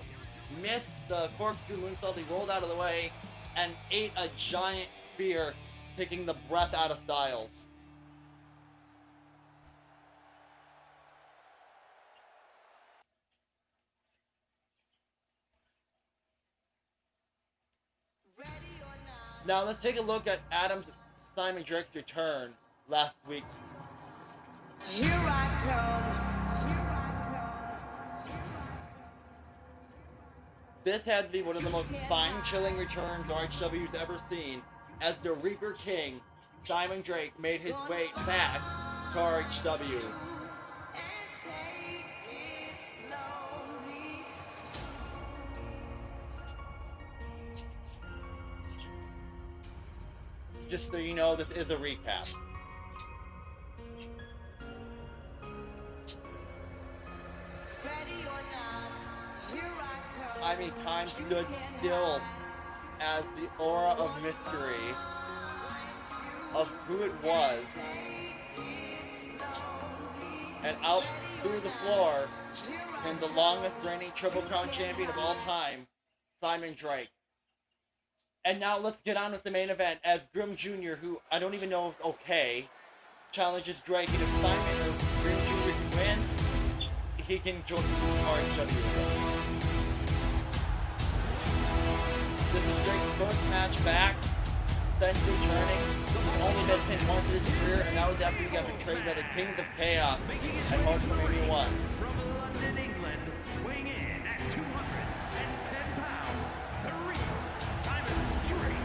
corkscrew moonsault. He rolled out of the way and ate a giant spear, taking the breath out of Styles. Now let's take a look at Simon Drake's return last week. Here I come. This had to be one of the most spine-chilling returns RHW's ever seen, as the Reaper King, Simon Drake, made his way back to RHW. Just so you know, this is a recap. I mean, time stood still as the aura of mystery of who it was, and out through the floor came the longest reigning Triple Crown champion of all time, Simon Drake. And now let's get on with the main event, as Grim Jr., who I don't even know if okay, challenges Drake, and if Simon or Grim Jr. can win, he can join RHW. This is Drake's first match back since returning. He's only been pinned once in his career, and that was after he got betrayed by the Kings of Chaos at WrestleMania 1. From London, England, weighing in at 210 pounds, the Reaper, Simon Drake.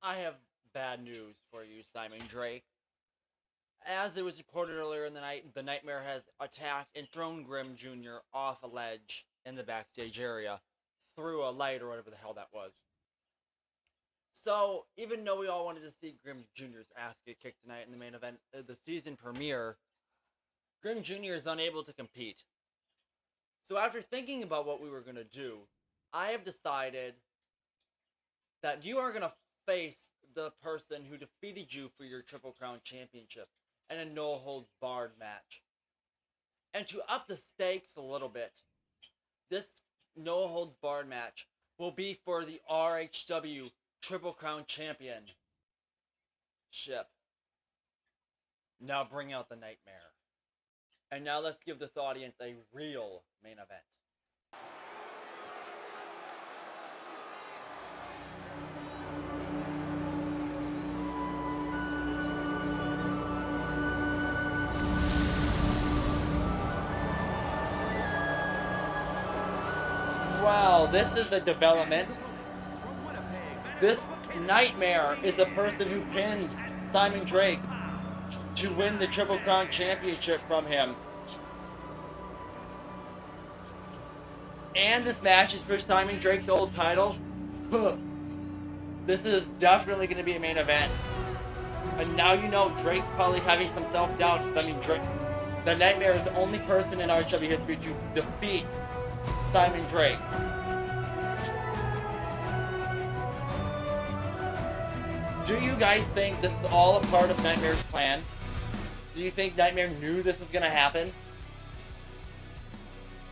I have bad news for you, Simon Drake. As it was reported earlier in the night, the Nightmare has attacked and thrown Grim Jr. off a ledge in the backstage area through a light or whatever the hell that was. So, even though we all wanted to see Grim Jr.'s ass get kicked tonight in the main event, the season premiere, Grim Jr. is unable to compete. So after thinking about what we were going to do, I have decided that you are going to face the person who defeated you for your Triple Crown Championship in a no-holds-barred match. And to up the stakes a little bit, this no-holds-barred match will be for the RHW Triple Crown Championship. Now bring out the Nightmare. And now let's give this audience a real main event. Well, this is a development. This Nightmare is the person who pinned Simon Drake to win the Triple Crown Championship from him. And this match is for Simon Drake's old title. This is definitely going to be a main event. And now you know Drake's probably having some self-doubt. I mean, Drake, the Nightmare is the only person in RHW history to defeat Simon Drake. Do you guys think this is all a part of Nightmare's plan? Do you think Nightmare knew this was going to happen?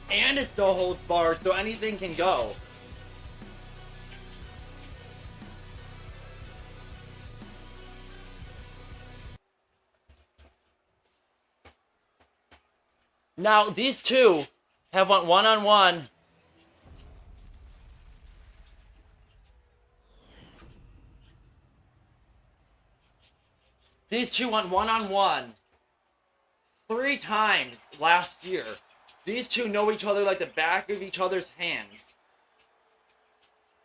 And it's no holds barred, so anything can go. Now, these two have went one-on-one. These two went one-on-one 3 times last year. These two know each other like the back of each other's hands.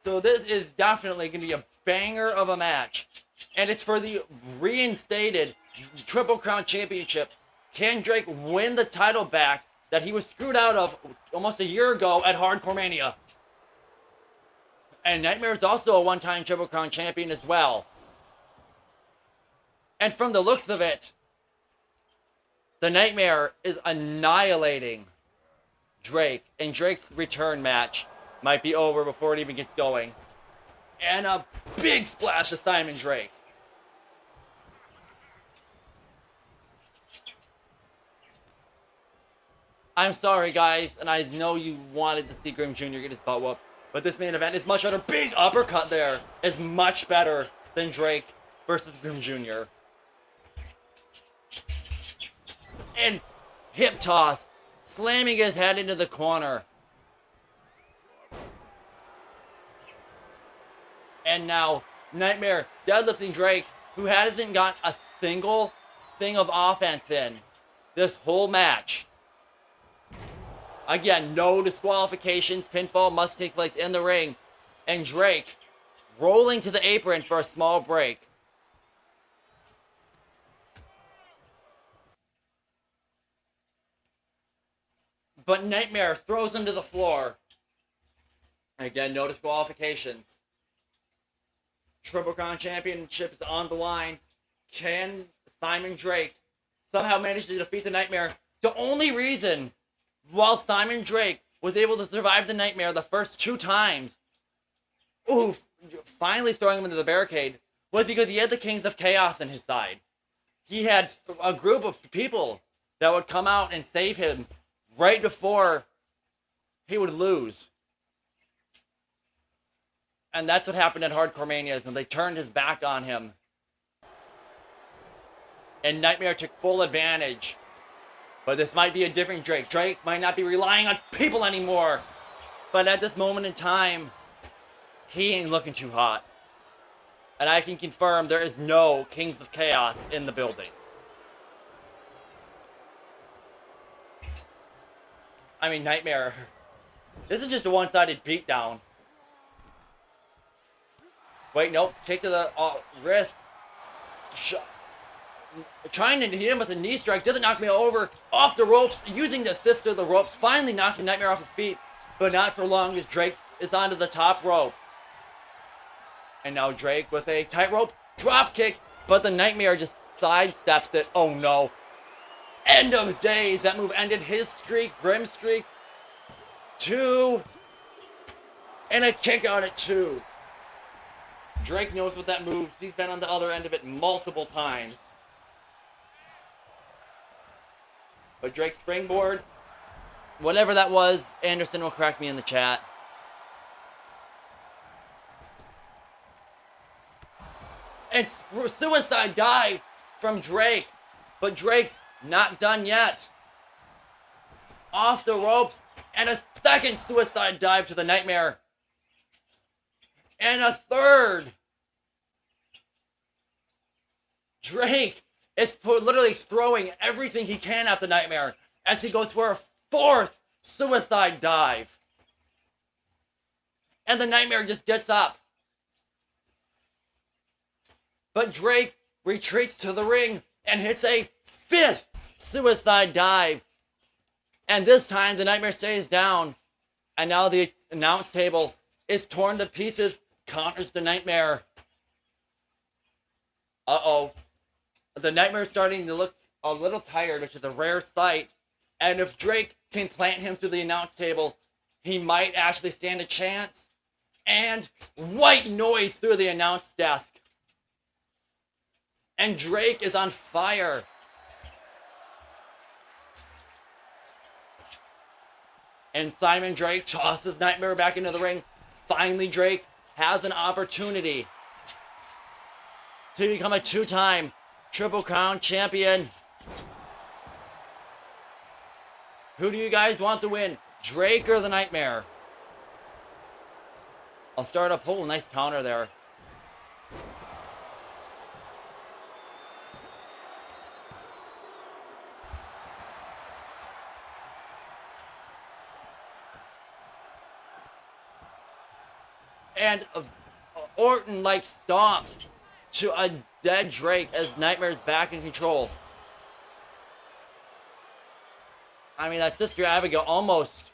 So this is definitely going to be a banger of a match. And it's for the reinstated Triple Crown Championship. Can Drake win the title back that he was screwed out of almost a year ago at Hardcore Mania? And Nightmare is also a one-time Triple Crown champion as well. And from the looks of it, the Nightmare is annihilating Drake. And Drake's return match might be over before it even gets going. And a big splash of Simon Drake. I'm sorry, guys, and I know you wanted to see Grim Jr. get his butt whooped, but this main event is much better. Big uppercut there is much better than Drake versus Grim Jr. And hip toss, slamming his head into the corner. And now, Nightmare deadlifting Drake, who hasn't got a single thing of offense in this whole match. Again, no disqualifications. Pinfall must take place in the ring. And Drake rolling to the apron for a small break. But Nightmare throws him to the floor. Again, no disqualifications. Triple Crown Championship is on the line. Can Simon Drake somehow manage to defeat the Nightmare? The only reason while Simon Drake was able to survive the Nightmare the first 2 times, finally throwing him into the barricade, was because he had the Kings of Chaos on his side. He had a group of people that would come out and save him right before he would lose. And that's what happened at Hardcore Mania, when they turned his back on him. And Nightmare took full advantage. But this might be a different Drake. Drake might not be relying on people anymore. But at this moment in time, he ain't looking too hot. And I can confirm there is no Kings of Chaos in the building. I mean, Nightmare. This is just a one-sided beatdown. Wait, nope. Kick to the wrist. Trying to hit him with a knee strike. Doesn't knock me over. Off the ropes. Using the assist of the ropes. Finally knocking Nightmare off his feet. But not for long as Drake is onto the top rope. And now Drake with a tightrope drop kick. But the Nightmare just sidesteps it. Oh no. End of days. That move ended his streak. Grim streak. 2. And a kick out at 2. Drake knows what that move. He's been on the other end of it multiple times. But Drake springboard, whatever that was, Anderson will correct me in the chat. And suicide dive from Drake. But Drake's not done yet. Off the ropes. And a second suicide dive to the Nightmare. And a third. Drake is literally throwing everything he can at the Nightmare as he goes for a 4th suicide dive. And the Nightmare just gets up. But Drake retreats to the ring and hits a 5th suicide dive. And this time the Nightmare stays down. And now the announce table is torn to pieces. Counters the Nightmare. Uh-oh. The Nightmare is starting to look a little tired, which is a rare sight. And if Drake can plant him through the announce table, he might actually stand a chance. And white noise through the announce desk. And Drake is on fire. And Simon Drake tosses Nightmare back into the ring. Finally, Drake has an opportunity to become a 2-time Triple Crown champion. Who do you guys want to win? Drake or the Nightmare? I'll start a poll. Nice counter there. And Orton stomps to a dead Drake as Nightmare's back in control. I mean, that Sister Abigail almost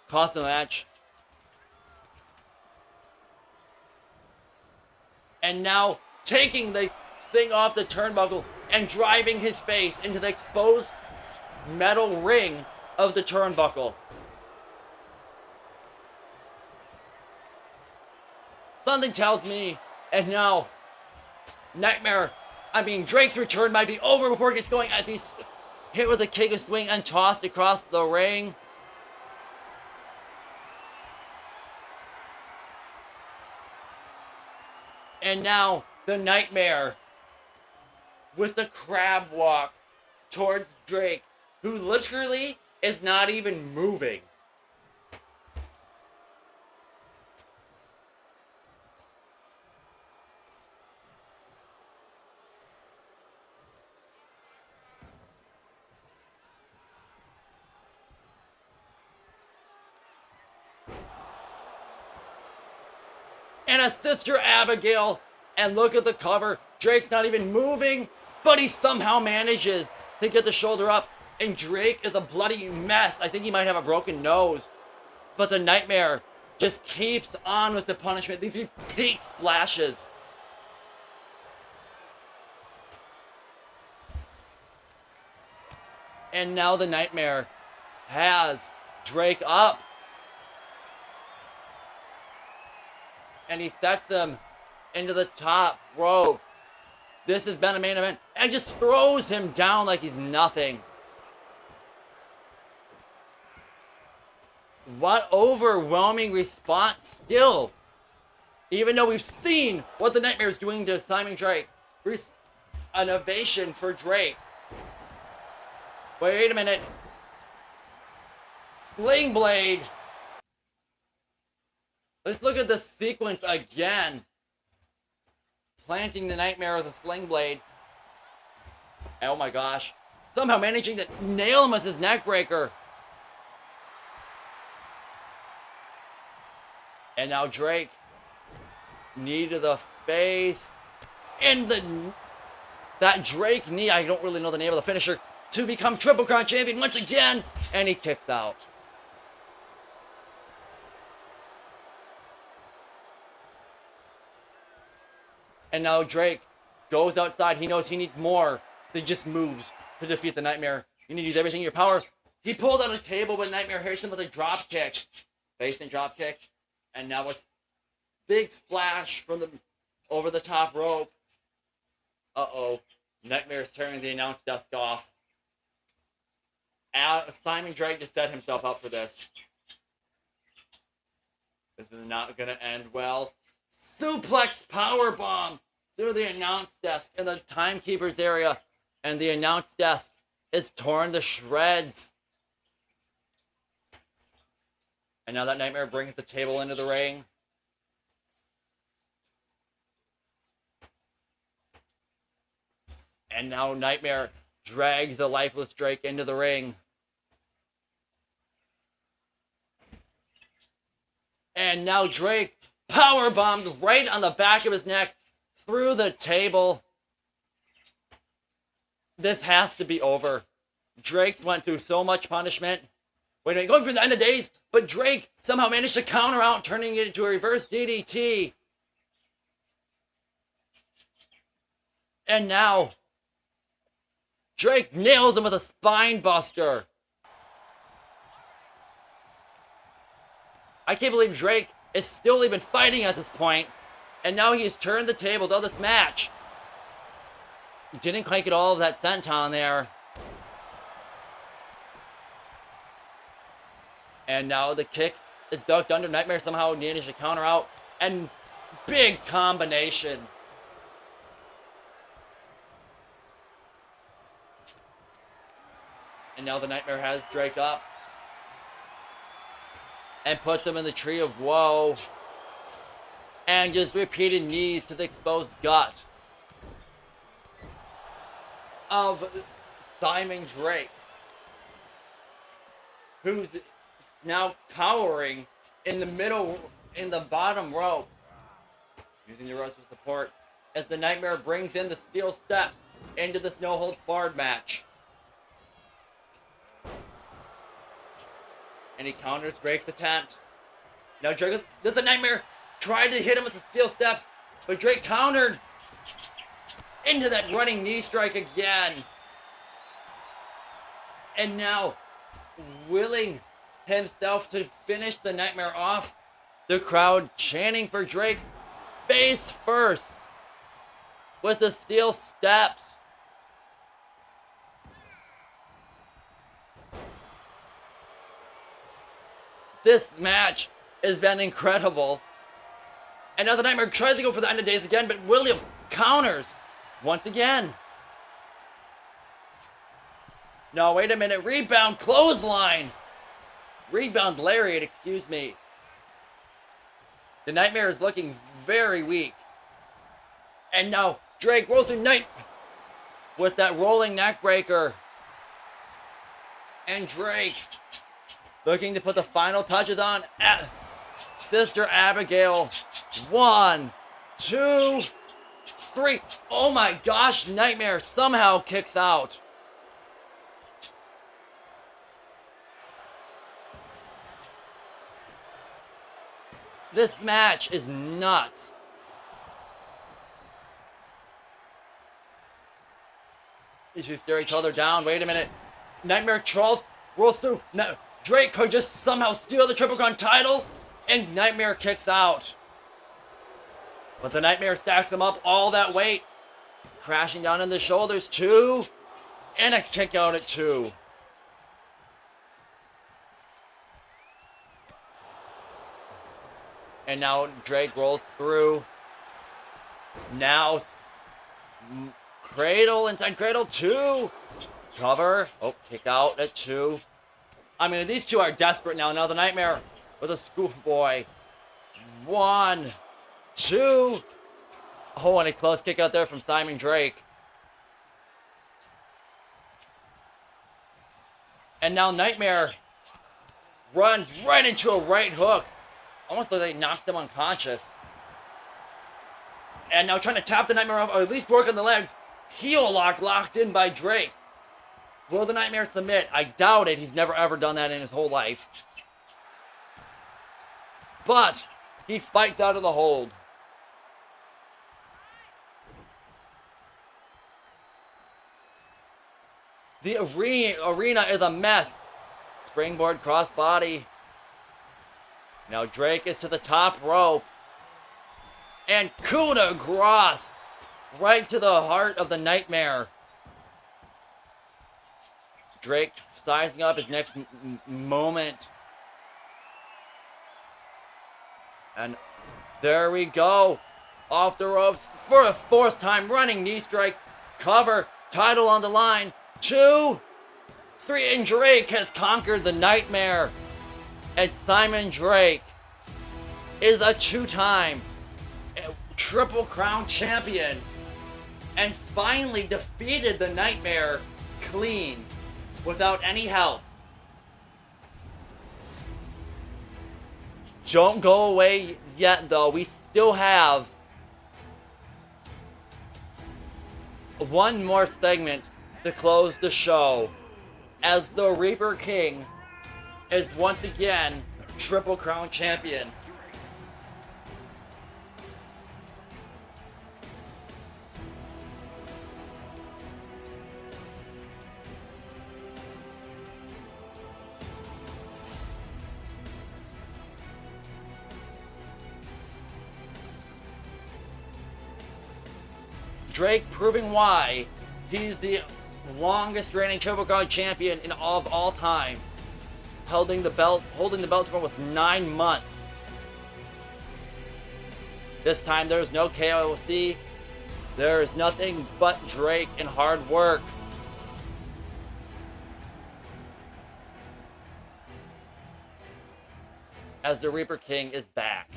cost the match. And now taking the thing off the turnbuckle and driving his face into the exposed metal ring of the turnbuckle. Something tells me, and now, Drake's return might be over before it gets going as he's hit with a kick of swing and tossed across the ring. And now, the Nightmare with the crab walk towards Drake, who literally is not even moving. And a Sister Abigail, and look at the cover. Drake's not even moving, but he somehow manages to get the shoulder up, and Drake is a bloody mess. I think he might have a broken nose, but the Nightmare just keeps on with the punishment. These repeat splashes. And now the Nightmare has Drake up. And he sets him into the top rope. This has been a main event. And just throws him down like he's nothing. What overwhelming response still. Even though we've seen what the Nightmare is doing to Simon Drake. An ovation for Drake. Wait a minute. Sling Blade. Let's look at the sequence again. Planting the Nightmare with a Sling Blade. Oh my gosh. Somehow managing to nail him with his neck breaker. And now Drake. Knee to the face. And that Drake knee, I don't really know the name of the finisher, to become Triple Crown champion once again. And he kicks out. And now Drake goes outside. He knows he needs more than just moves to defeat the Nightmare. You need to use everything in your power. He pulled out a table, but Nightmare hits him with a drop kick. Basement drop kick. And now a big splash from the over the top rope. Uh-oh. Nightmare's turning the announce desk off. Simon Drake just set himself up for this. This is not going to end well. Suplex powerbomb through the announce desk in the timekeeper's area. And the announce desk is torn to shreds. And now that Nightmare brings the table into the ring. And now Nightmare drags the lifeless Drake into the ring. And And now Drake power bombed right on the back of his neck through the table. This has to be over. Drake's went through so much punishment. Wait a minute, going for the end of days, but Drake somehow managed to counter out, turning it into a reverse DDT. And now, Drake nails him with a spine buster. I can't believe Drake is still even fighting at this point, and now he has turned the tables of this match. Didn't quite get all of that senton there. And now the kick is ducked under. Nightmare somehow managed to counter out. And big combination. And now the Nightmare has Drake up. And puts him in the tree of woe. And just repeated knees to the exposed gut of Simon Drake, who's now cowering in the middle, in the bottom rope, using the ropes for support, as the Nightmare brings in the steel steps into this no-holds-barred match. And he counters Drake's attempt. Now Drake, does the Nightmare try to hit him with the steel steps, but Drake countered into that running knee strike again. And now, willing himself to finish the Nightmare off, the crowd chanting for Drake face first with the steel steps. This match has been incredible. And now the Nightmare tries to go for the end of days again, but William counters once again. No, wait a minute. Rebound clothesline. Rebound lariat, excuse me. The Nightmare is looking very weak. And now Drake rolls through Night with that rolling neck breaker. And Drake looking to put the final touches on Sister Abigail. 1, 2, 3. Oh my gosh, Nightmare somehow kicks out. This match is nuts. These two stare each other down. Wait a minute. Nightmare rolls through. No, Drake could just somehow steal the Triple Crown title, and Nightmare kicks out. But the Nightmare stacks him up all that weight, crashing down in the shoulders. 2, and a kick out at 2. And now Drake rolls through. Now cradle inside cradle. 2. Cover. Oh, kick out at 2. I mean, these two are desperate now. Now the Nightmare with a schoolboy. 1, 2. Oh, and a close kick out there from Simon Drake. And now Nightmare runs right into a right hook. Almost like they knocked him unconscious. And now trying to tap the Nightmare off, or at least work on the legs. Heel lock locked in by Drake. Will the Nightmare submit? I doubt it. He's never ever done that in his whole life. But he fights out of the hold. The arena is a mess. Springboard crossbody. Now Drake is to the top rope. And coup de grace right to the heart of the Nightmare. Drake sizing up his next moment. And there we go. Off the ropes for a 4th time running knee strike. Cover. Title on the line. 2, 3, and Drake has conquered the Nightmare. And Simon Drake is a 2-time Triple Crown champion. And finally defeated the Nightmare clean. Without any help. Don't go away yet, though. We still have one more segment to close the show, as the Reaper King is once again Triple Crown champion. Drake proving why he's the longest reigning Triple Crown champion in all time, holding the belt for almost 9 months. This time there's no KOC. There is nothing but Drake and hard work. As the Reaper King is back.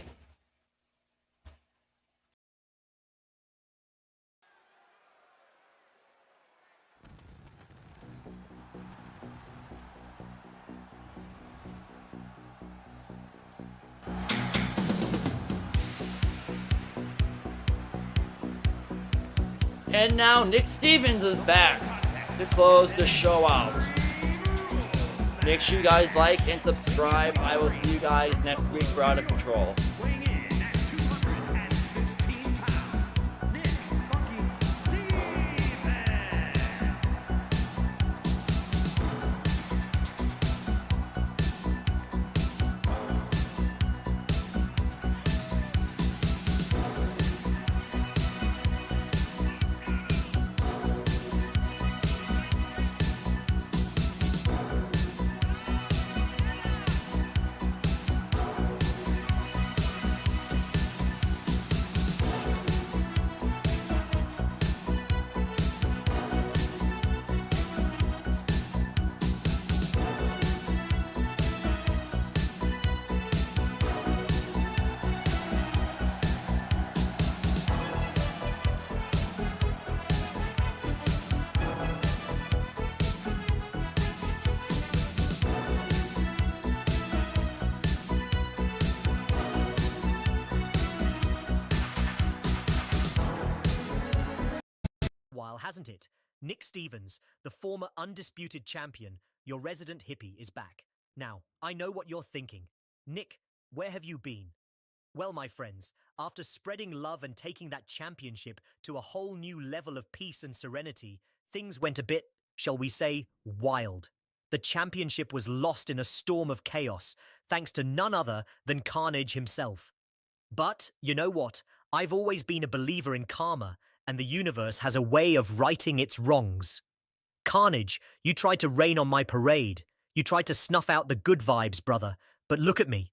And now Nick Stevens is back to close the show out. Make sure you guys like and subscribe. I will see you guys next week for Out of Control. While, hasn't it? Nick Stevens, the former undisputed champion, your resident hippie, is back. Now, I know what you're thinking. Nick, where have you been? Well, my friends, after spreading love and taking that championship to a whole new level of peace and serenity, things went a bit, shall we say, wild. The championship was lost in a storm of chaos, thanks to none other than Carnage himself. But, you know what? I've always been a believer in karma, and the universe has a way of righting its wrongs. Carnage, you tried to rain on my parade. You tried to snuff out the good vibes, brother. But look at me.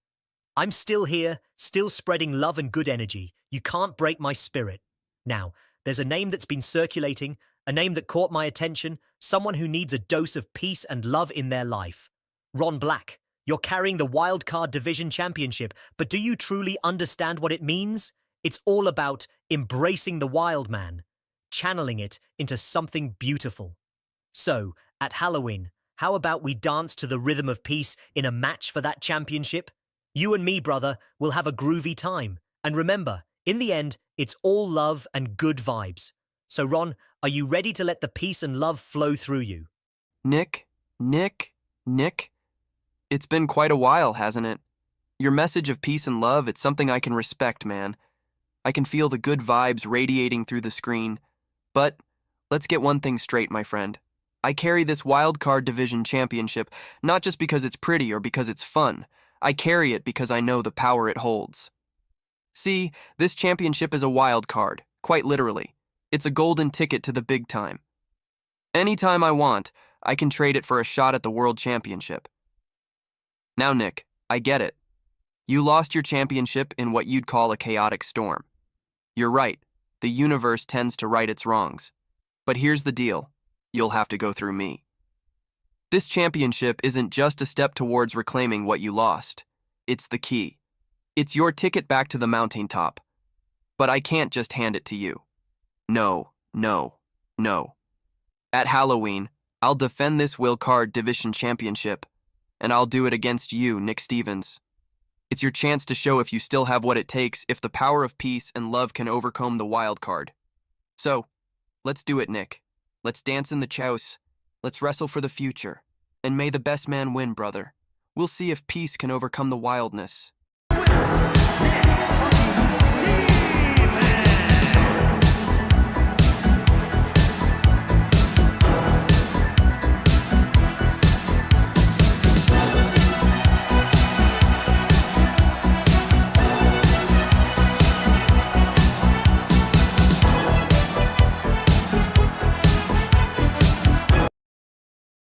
I'm still here, still spreading love and good energy. You can't break my spirit. Now, there's a name that's been circulating, a name that caught my attention, someone who needs a dose of peace and love in their life. Ron Black, you're carrying the Wildcard Division Championship, but do you truly understand what it means? It's all about embracing the wild man, channeling it into something beautiful. So, at Halloween, how about we dance to the rhythm of peace in a match for that championship? You and me, brother, will have a groovy time. And remember, in the end, it's all love and good vibes. So, Ron, are you ready to let the peace and love flow through you? Nick, it's been quite a while, hasn't it? Your message of peace and love, it's something I can respect, man. I can feel the good vibes radiating through the screen. But let's get one thing straight, my friend. I carry this Wildcard Division Championship not just because it's pretty or because it's fun. I carry it because I know the power it holds. See, this championship is a wild card, quite literally. It's a golden ticket to the big time. Anytime I want, I can trade it for a shot at the World Championship. Now, Nick, I get it. You lost your championship in what you'd call a chaotic storm. You're right, the universe tends to right its wrongs. But here's the deal, you'll have to go through me. This championship isn't just a step towards reclaiming what you lost. It's the key. It's your ticket back to the mountaintop. But I can't just hand it to you. No. At Halloween, I'll defend this Wildcard Division Championship, and I'll do it against you, Nick Stevens. It's your chance to show if you still have what it takes, if the power of peace and love can overcome the wild card. So, let's do it, Nick. Let's dance in the chouse. Let's wrestle for the future. And may the best man win, brother. We'll see if peace can overcome the wildness. Nick